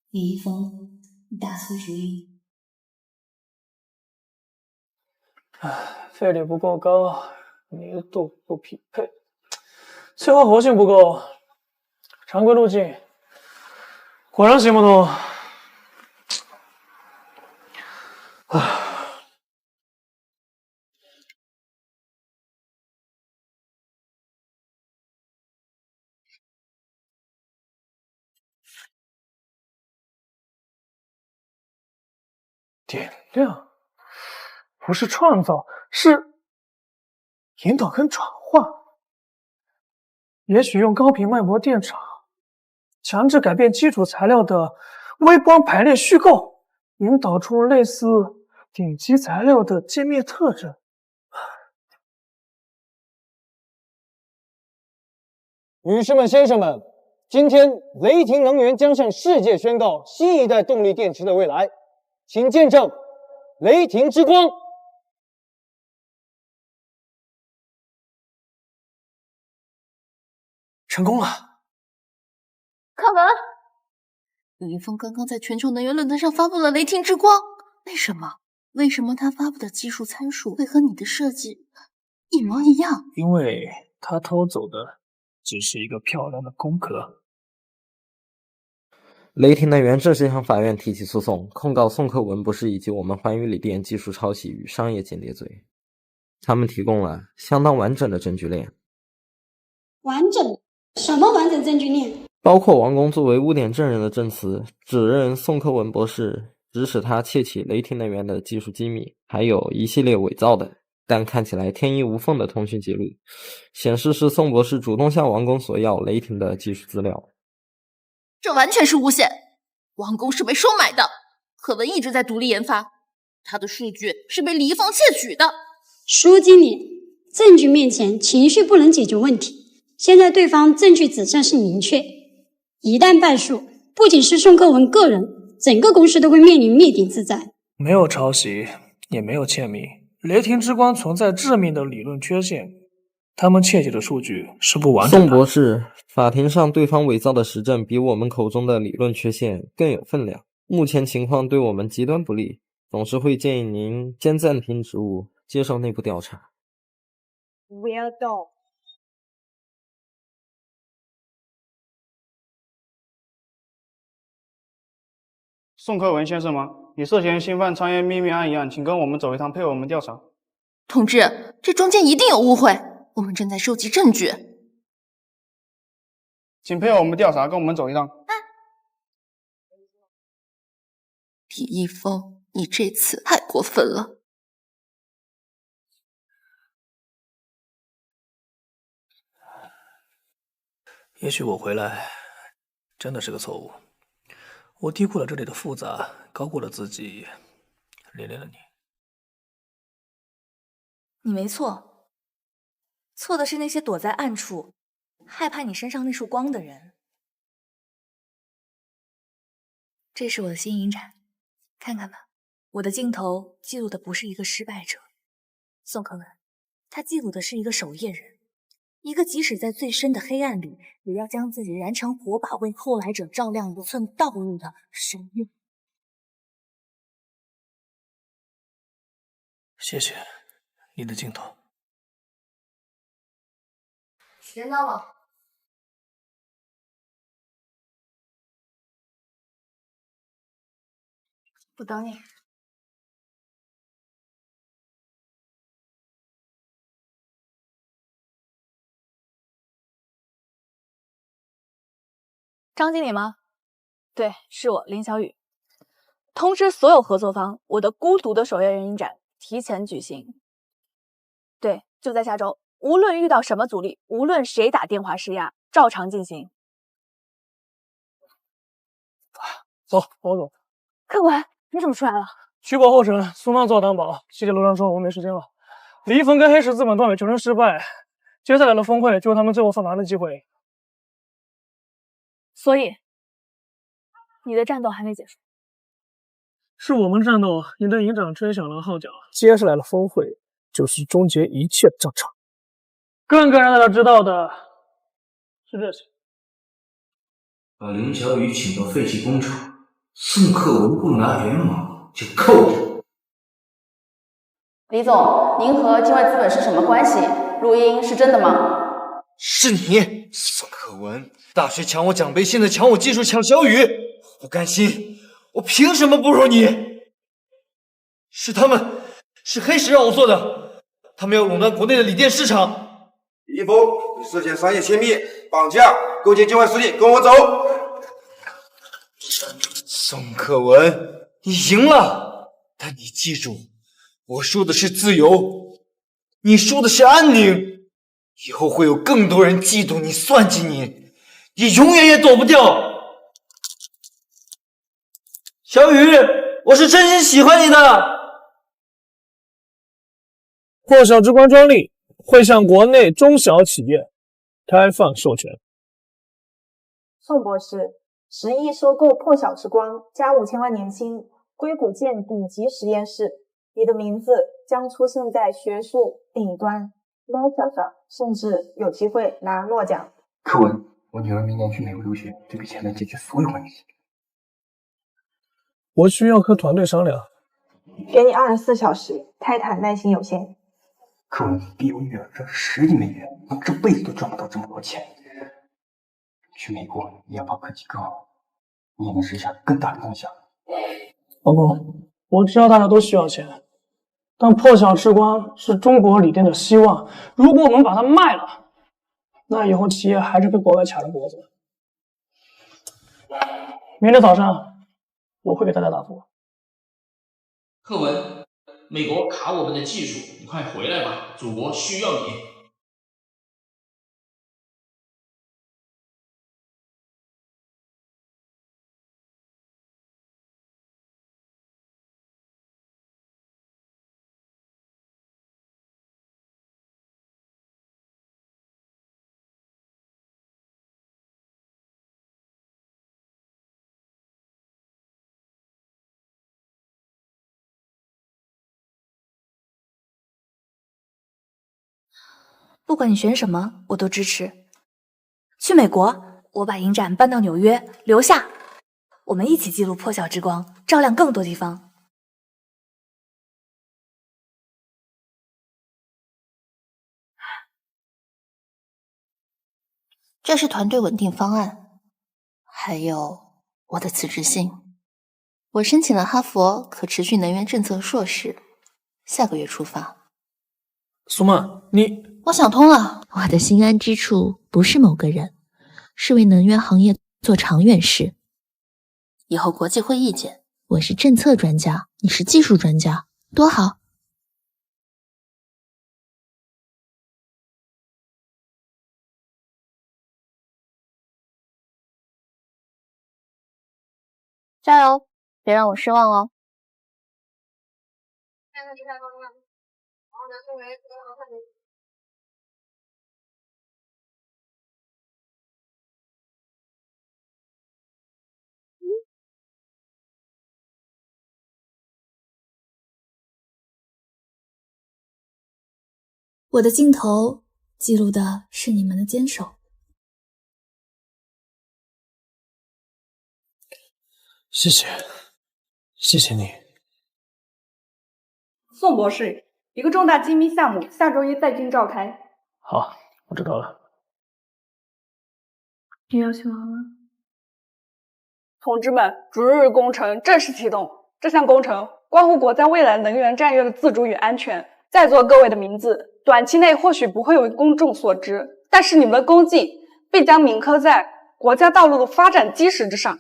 李易峰，你大错主意。费率不够高，密度不匹配，策划活性不够，常规路径果然行不通。点亮不是创造，是引导跟转化。也许用高频脉搏电场强制改变基础材料的微光排列虚构，引导出类似顶级材料的界面特征。女士们、先生们，今天雷霆能源将向世界宣告新一代动力电池的未来，请见证雷霆之光。成功了！看文，李易峰刚刚在全球能源论坛上发布了雷霆之光，为什么？为什么他发布的技术参数会和你的设计一模一样？因为他偷走的只是一个漂亮的空壳。雷霆能源正式向法院提起诉讼，控告宋克文博士以及我们环宇锂电技术抄袭与商业间谍罪。他们提供了相当完整的证据链。完整？什么完整证据链？包括王工作为污点证人的证词，指认宋克文博士指使他窃取雷霆能源的技术机密，还有一系列伪造的但看起来天衣无缝的通讯记录，显示是宋博士主动向王工索要雷霆的技术资料。这完全是诬陷，王工是被收买的，可文一直在独立研发，他的数据是被李易峰窃取的。舒经理，证据面前情绪不能解决问题，现在对方证据指向性明确，一旦败诉，不仅是宋克文个人，整个公司都会面临灭顶之灾。没有抄袭，也没有窃密，雷霆之光存在致命的理论缺陷，他们窃取的数据是不完整的。宋博士，法庭上对方伪造的实证比我们口中的理论缺陷更有分量，目前情况对我们极端不利，董事会建议您先暂停职务，接受内部调查。Weirdo。宋克文先生吗？你涉嫌侵犯商业秘密案一案，请跟我们走一趟，配合我们调查。同志，这中间一定有误会，我们正在收集证据。请配合我们调查，跟我们走一趟。李易峰，你这次太过分了。也许我回来真的是个错误，我低估了这里的复杂，高估了自己，连累了你。你没错，错的是那些躲在暗处，害怕你身上那束光的人。这是我的新影展，看看吧。我的镜头记录的不是一个失败者，宋可文，他记录的是一个守夜人，一个即使在最深的黑暗里，也要将自己燃成火把，为后来者照亮一寸道路的神韵。谢谢你的镜头。时间到了。不等你。张经理吗？对，是我林小雨。通知所有合作方，我的孤独的守夜人影展提前举行。对，就在下周，无论遇到什么阻力，无论谁打电话施压，照常进行。走，包总。客官，你怎么出来了？取保候审，苏曼做我担保。谢谢楼上说我没时间了。李易峰跟黑石资本断尾求生失败，接下来的峰会就是他们最后翻盘的机会。所以，你的战斗还没结束。是我们战斗赢得营长吹响了号角，接下来的峰会就是终结一切的战场。更让大家知道的是这些：把林小雨请到废弃工厂，宋克文不拿原码就扣着。李总，您和境外资本是什么关系？录音是真的吗？是你，宋克文！大学抢我奖杯，现在抢我技术，抢小雨，我不甘心，我凭什么不如你？是他们，是黑石让我做的，他们要垄断国内的锂电市场。李易峰，你涉嫌商业泄密、绑架、构建境外势力，跟我走！宋克文，你赢了，但你记住，我输的是自由，你输的是安宁。以后会有更多人嫉妒你、算计你，你永远也躲不掉。小雨，我是真心喜欢你的。破晓之光专利会向国内中小企业开放授权。宋博士，10亿收购破晓之光，加5000万年薪，硅谷建顶级实验室，你的名字将出现在学术顶端。NASA 上，甚至有机会拿诺奖。柯文，我女儿明年去美国留学，这笔钱能解决所有问题。我需要和团队商量。给你24小时，泰坦耐心有限。柯文，比我女儿赚10亿美元，我这辈子都赚不到这么多钱。去美国，你要把科技更好，你也能实现更大的梦想。老公，我知道大家都需要钱。但破晓之光是中国锂电的希望，如果我们把它卖了，那以后企业还是被国外卡着脖子。明天早上我会给大家答复。柯文，美国卡我们的技术，你快回来吧，祖国需要你。不管你选什么，我都支持。去美国，我把影展搬到纽约，留下，我们一起记录破晓之光，照亮更多地方。这是团队稳定方案，还有我的辞职信。我申请了哈佛可持续能源政策硕士，下个月出发。苏曼，我想通了，我的心安之处不是某个人，是为能源行业做长远事。以后国际会议见，我是政策专家，你是技术专家，多好。加油，别让我失望哦。我的镜头记录的是你们的坚守。谢谢，谢谢你。宋博士，一个重大机密项目下周一在京召开。好，我知道了。你要去忙了。同志们，逐日工程正式启动。这项工程关乎国家未来能源战略的自主与安全。在座各位的名字，短期内或许不会为公众所知，但是你们的功绩必将铭刻在国家道路的发展基石之上。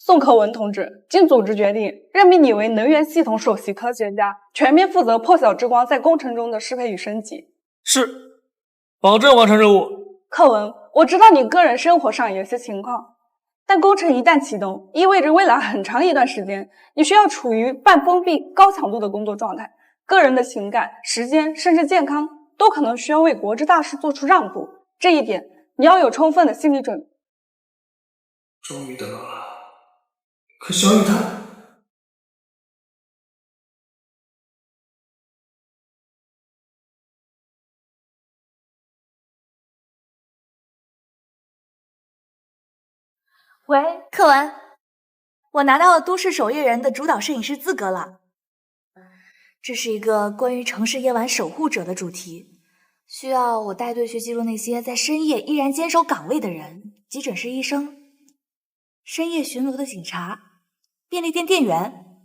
宋克文同志，经组织决定，任命你为能源系统首席科学家，全面负责破晓之光在工程中的适配与升级。是，保证完成任务。克文，我知道你个人生活上有些情况，但工程一旦启动，意味着未来很长一段时间，你需要处于半封闭、高强度的工作状态，个人的情感、时间甚至健康都可能需要为国之大事做出让步。这一点，你要有充分的心理准备。终于等到了，可小雨她……喂，柯文，我拿到了都市守夜人的主导摄影师资格了。这是一个关于城市夜晚守护者的主题，需要我带队去记录那些在深夜依然坚守岗位的人，急诊室医生、深夜巡逻的警察、便利店店员。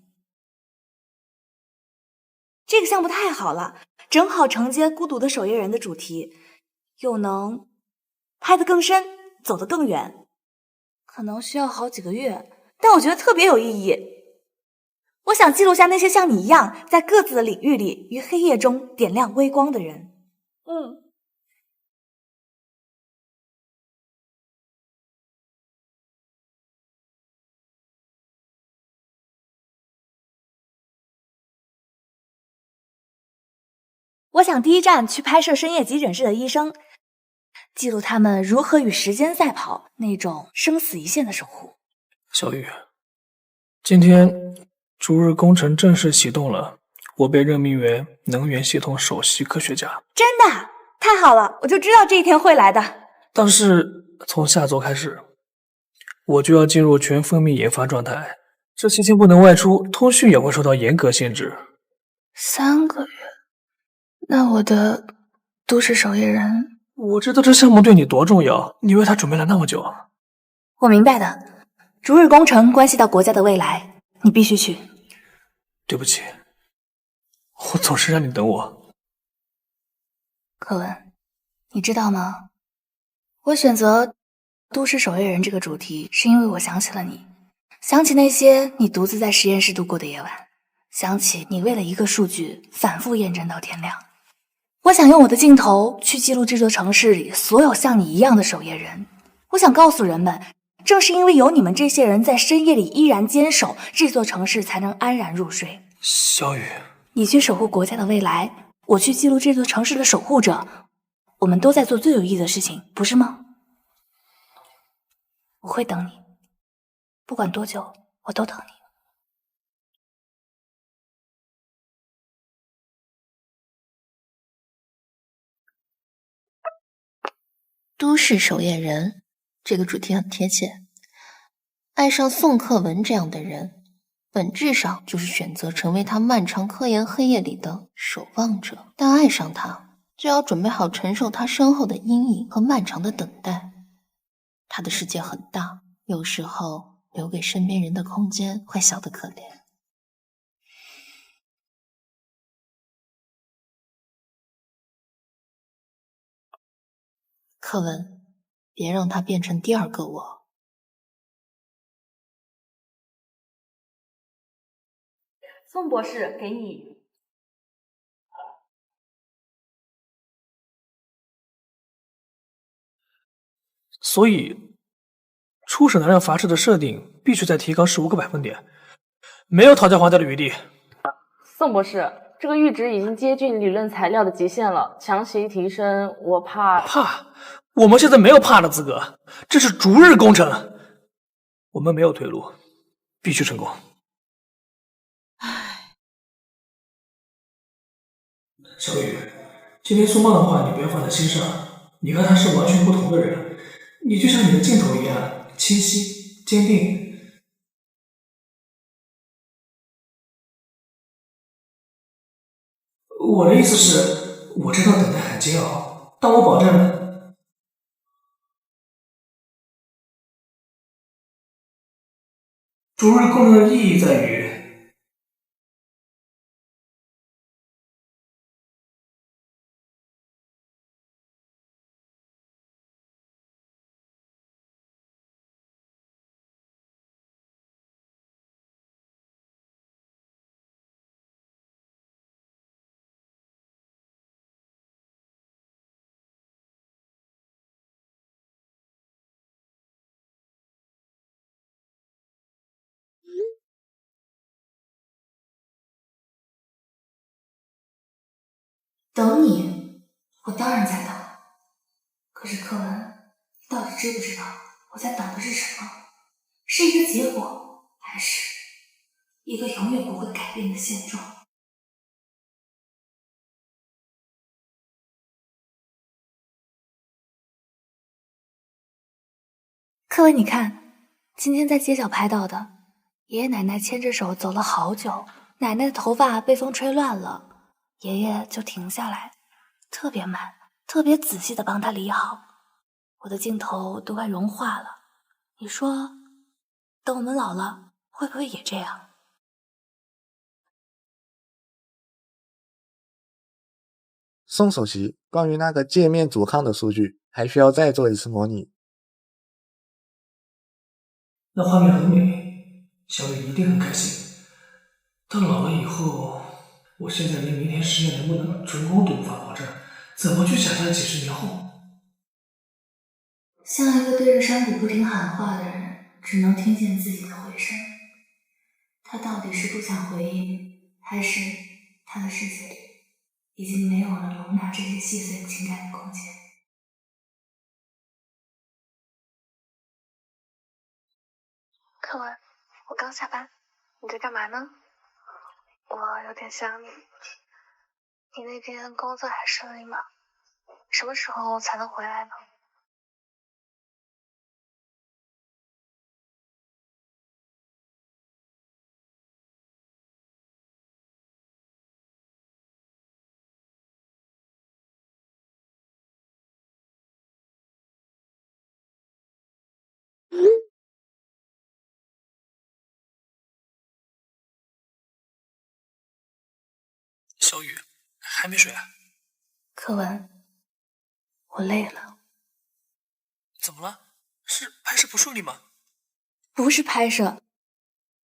这个项目太好了，正好承接孤独的守夜人的主题，又能拍得更深，走得更远。可能需要好几个月，但我觉得特别有意义。我想记录下那些像你一样，在各自的领域里于黑夜中点亮微光的人。我想第一站去拍摄深夜急诊室的医生，记录他们如何与时间赛跑，那种生死一线的守护。小雨，今天逐日工程正式启动了，我被任命为能源系统首席科学家。真的？太好了，我就知道这一天会来的。但是从下周开始，我就要进入全封闭研发状态，这期间不能外出，通讯也会受到严格限制。3个月？那我的都市守夜人……我知道这项目对你多重要，你为它准备了那么久。我明白的，逐日工程关系到国家的未来，你必须去。对不起，我总是让你等我。柯文，你知道吗？我选择都市守夜人这个主题，是因为我想起了你，想起那些你独自在实验室度过的夜晚，想起你为了一个数据反复验证到天亮。我想用我的镜头去记录这座城市里所有像你一样的守夜人。我想告诉人们，正是因为有你们这些人在深夜里依然坚守，这座城市才能安然入睡。小雨，你去守护国家的未来，我去记录这座城市的守护者，我们都在做最有意义的事情，不是吗？我会等你，不管多久，我都等你。都市守夜人这个主题很贴切。爱上宋克文这样的人，本质上就是选择成为他漫长科研黑夜里的守望者。但爱上他，就要准备好承受他身后的阴影和漫长的等待。他的世界很大，有时候留给身边人的空间会小得可怜。克文，别让他变成第二个我。宋博士，给你。所以，初始能量阀值的设定必须再提高15个百分点，没有讨价还价的余地。宋博士，这个阈值已经接近理论材料的极限了，强行提升，我怕。怕？我们现在没有怕的资格，这是逐日工程，我们没有退路，必须成功。小雨，今天苏梦的话你不要放在心上，你和他是完全不同的人，你就像你的镜头一样清晰、坚定。我的意思是，我知道等待很煎熬，但我保证，逐日工程的意义在于。等你，我当然在等。可是柯文，你到底知不知道我在等的是什么？是一个结果，还是一个永远不会改变的现状？柯文，你看，今天在街角拍到的，爷爷奶奶牵着手走了好久，奶奶的头发被风吹乱了。爷爷就停下来，特别慢，特别仔细地帮他理好。我的镜头都快融化了。你说，等我们老了，会不会也这样？宋首席，关于那个界面阻抗的数据，还需要再做一次模拟。那画面很美，小雨一定很开心。到老了以后，我现在连明天实验能不能成功都无法保证，怎么去想象几十年后？像一个对着山谷不停喊话的人，只能听见自己的回声。他到底是不想回应，还是他的世界里已经没有了容纳这些细碎情感的空间？柯文，我刚下班，你在干嘛呢？我有点想你。你那边工作还顺利吗？什么时候才能回来呢？小雨，还没睡啊？柯文，我累了。怎么了？是拍摄不顺利吗？不是拍摄，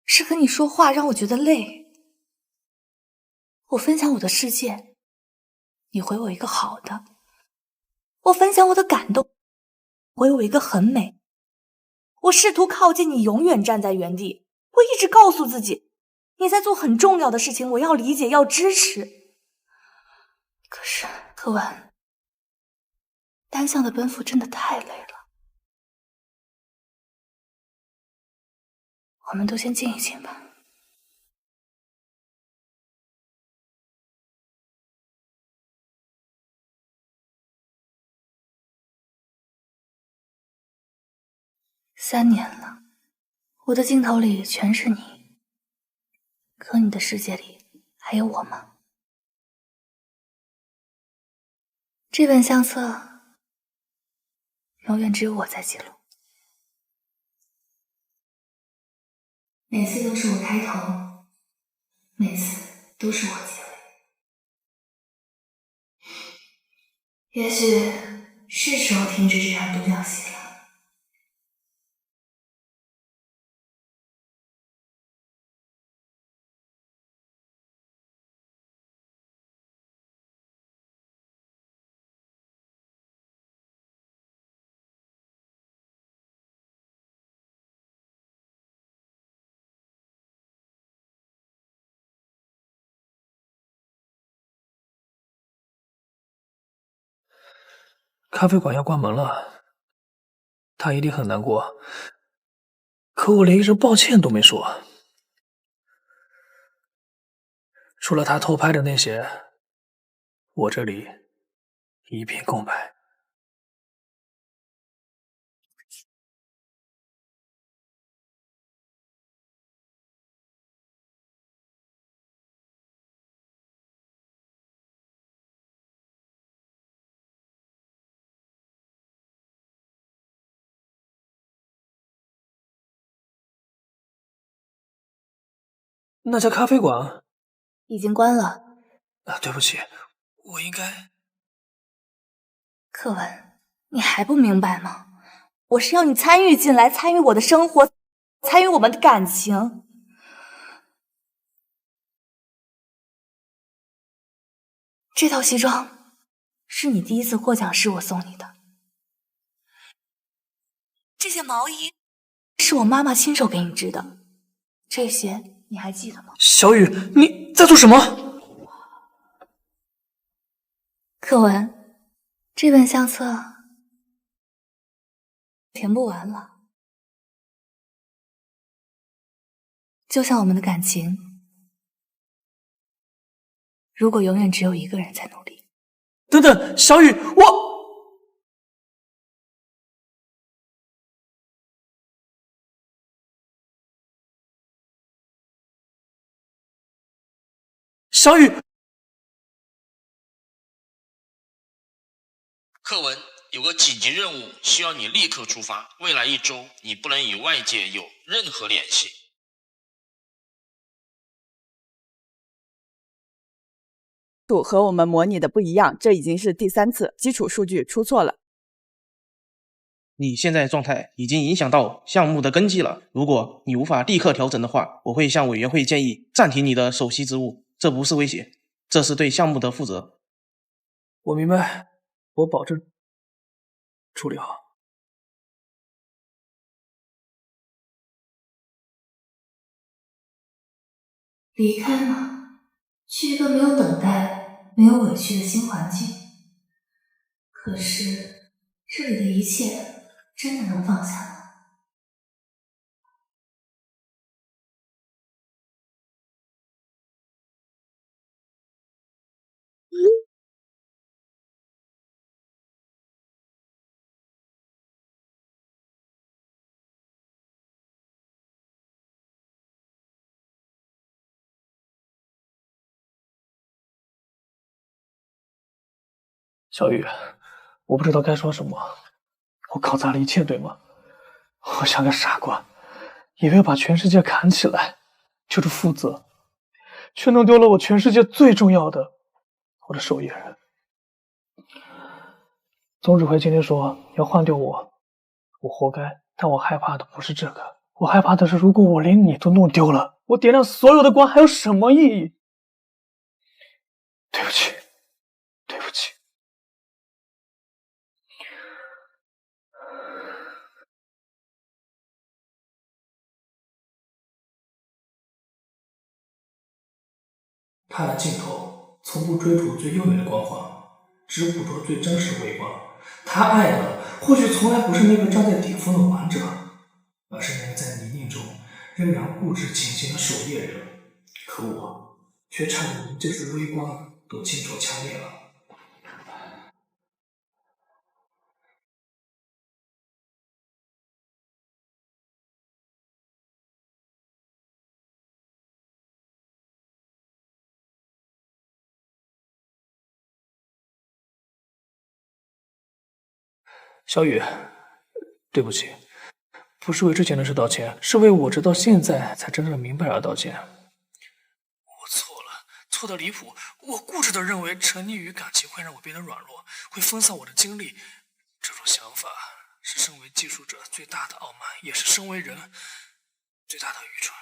是和你说话让我觉得累。我分享我的世界，你回我一个好的；我分享我的感动，回我一个很美。我试图靠近你，永远站在原地。我一直告诉自己，你在做很重要的事情，我要理解，要支持。可是，柯文，单向的奔赴真的太累了。我们都先静一静吧。3年了，我的镜头里全是你，可你的世界里还有我吗？这本相册永远只有我在记录，每次都是我开头，每次都是我结尾。也许是时候停止这场独角戏了。咖啡馆要关门了，他一定很难过。可我连一声抱歉都没说。除了他偷拍的那些，我这里一片空白。那家咖啡馆已经关了。对不起，我应该……柯文，你还不明白吗？我是要你参与进来，参与我的生活，参与我们的感情。这套西装是你第一次获奖时我送你的，这件毛衣是我妈妈亲手给你织的，这些你还记得吗？小雨，你在做什么？柯文，这本相册填不完了，就像我们的感情，如果永远只有一个人在努力。等等，小雨，小雨。课文有个紧急任务，需要你立刻出发。未来1周，你不能与外界有任何联系。和我们模拟的不一样，这已经是第3次，基础数据出错了。你现在状态已经影响到项目的根基了，如果你无法立刻调整的话，我会向委员会建议暂停你的首席职务。这不是威胁，这是对项目的负责。我明白，我保证处理好。离开吗？去一个没有等待、没有委屈的新环境。可是这里的一切真的能放下吗？小雨，我不知道该说什么，我搞砸了一切，对吗？我像个傻瓜，以为把全世界扛起来就是负责，却弄丢了我全世界最重要的，我的受益人。总指挥今天说要换掉我，我活该，但我害怕的不是这个，我害怕的是如果我连你都弄丢了，我点亮所有的光还有什么意义？对不起，对不起。他的镜头从不追逐最优美的光环，只捕捉最真实微光。他爱的或许从来不是那个站在顶峰的王者，而是那个在泥泞中仍然固执前行的守夜人。可我却差点连这束微光都亲手掐灭了。小雨，对不起，不是为之前的事道歉，是为我直到现在才真正明白而道歉。我错了，错得离谱。我固执地认为沉溺于感情会让我变得软弱，会分散我的精力。这种想法是身为技术者最大的傲慢，也是身为人最大的愚蠢。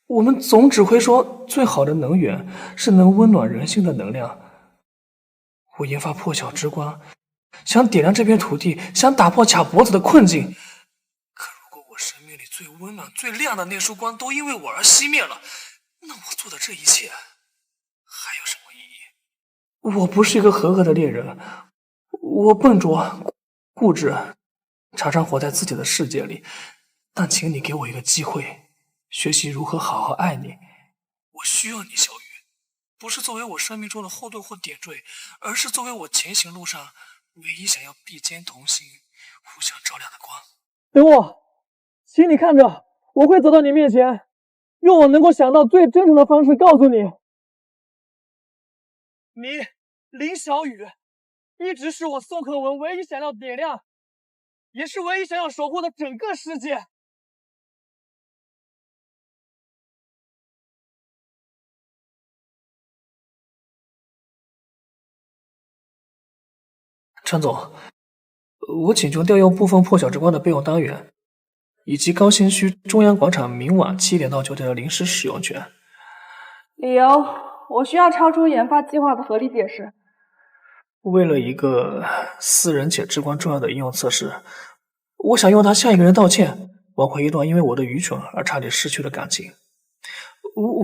我们总只会说最好的能源是能温暖人心的能量。我研发破晓之光，想点亮这片土地，想打破卡脖子的困境。可如果我生命里最温暖、最亮的那束光都因为我而熄灭了，那我做的这一切还有什么意义？我不是一个合格的猎人，我笨拙、固执，常常活在自己的世界里。但请你给我一个机会，学习如何好好爱你。我需要你，小雨，不是作为我生命中的后盾或点缀，而是作为我前行路上唯一想要并肩同行、互相照亮的光。等我，请你看着，我会走到你面前，用我能够想到最真诚的方式告诉你，你林小雨，一直是我宋可文唯一想要点亮，也是唯一想要守护的整个世界。陈总，我请求调用部分破晓之光的备用单元，以及高新区中央广场明晚7点到9点的临时使用权。理由，我需要超出研发计划的合理解释。为了一个私人且至关重要的应用测试，我想用它向一个人道歉，挽回一段因为我的愚蠢而差点失去的感情。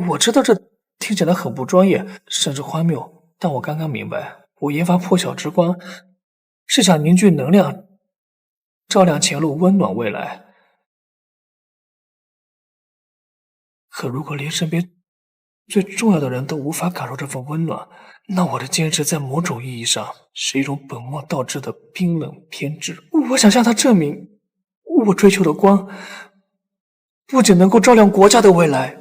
我知道这听起来很不专业，甚至荒谬，但我刚刚明白，我研发破晓之光是想凝聚能量，照亮前路，温暖未来。可如果连身边最重要的人都无法感受这份温暖，那我的坚持在某种意义上是一种本末倒置的冰冷偏执。我想向他证明，我追求的光不仅能够照亮国家的未来，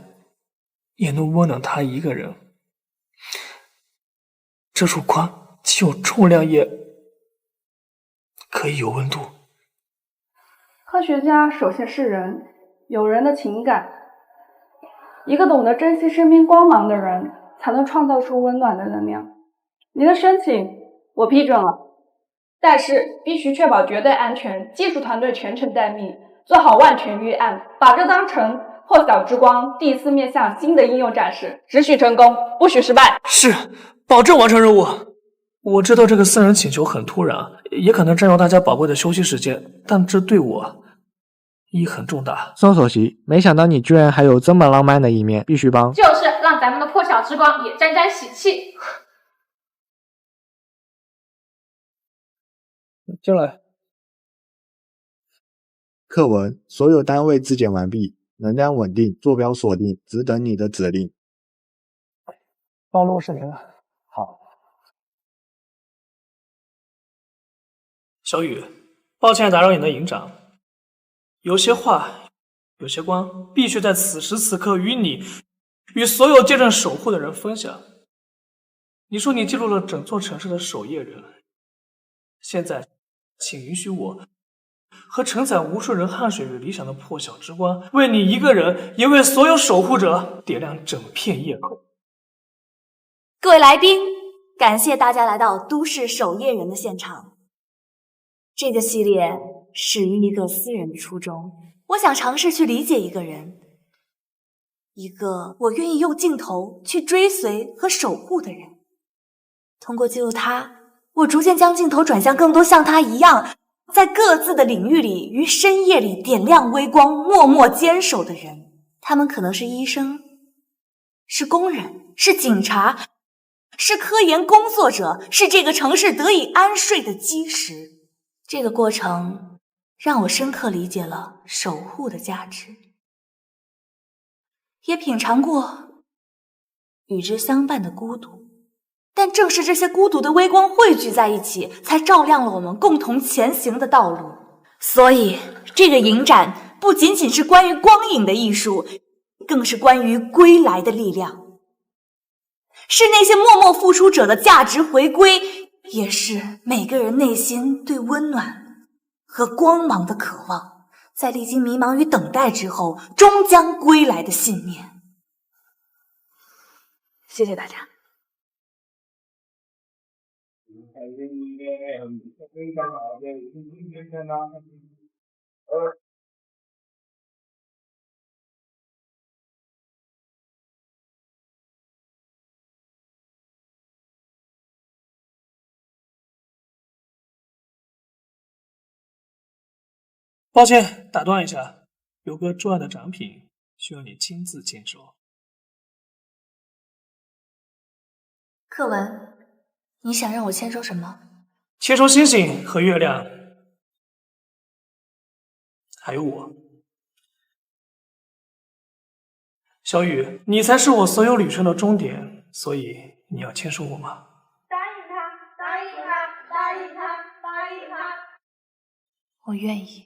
也能温暖他一个人。这束光既有重量，也可以有温度。科学家首先是人，有人的情感。一个懂得珍惜身边光芒的人，才能创造出温暖的能量。你的申请我批准了，但是必须确保绝对安全，技术团队全程待命，做好万全预案，把这当成破晓之光第一次面向新的应用展示，只许成功，不许失败。是，保证完成任务。我知道这个私人请求很突然，也可能占用大家宝贵的休息时间，但这对我意义很重大。宋首席，没想到你居然还有这么浪漫的一面，必须帮。就是让咱们的破晓之光也沾沾喜气。进来。课文，所有单位自检完毕，能量稳定，坐标锁定，只等你的指令。帮我录视频了。好。小雨，抱歉打扰你的营长。有些话，有些光，必须在此时此刻与你，与所有见证守护的人分享。你说你记录了整座城市的守夜人，现在，请允许我和承载无数人汗水与理想的破晓之光，为你一个人，也为所有守护者点亮整片夜空。各位来宾，感谢大家来到都市守夜人的现场。这个系列始于一个私人的初衷，我想尝试去理解一个人，一个我愿意用镜头去追随和守护的人。通过记录他，我逐渐将镜头转向更多像他一样，在各自的领域里于深夜里点亮微光，默默坚守的人。他们可能是医生，是工人，是警察，是科研工作者，是这个城市得以安睡的基石。这个过程让我深刻理解了守护的价值，也品尝过与之相伴的孤独。但正是这些孤独的微光汇聚在一起，才照亮了我们共同前行的道路。所以这个影展不仅仅是关于光影的艺术，更是关于归来的力量，是那些默默付出者的价值回归，也是每个人内心对温暖和光芒的渴望，在历经迷茫与等待之后终将归来的信念。谢谢大家。抱歉，打断一下，有个重要的展品需要你亲自签收。课文，你想让我签收什么？切出星星和月亮，还有我。小雨，你才是我所有旅程的终点，所以你要牵手我吗？答应他，答应他，答应他，答应他。我愿意。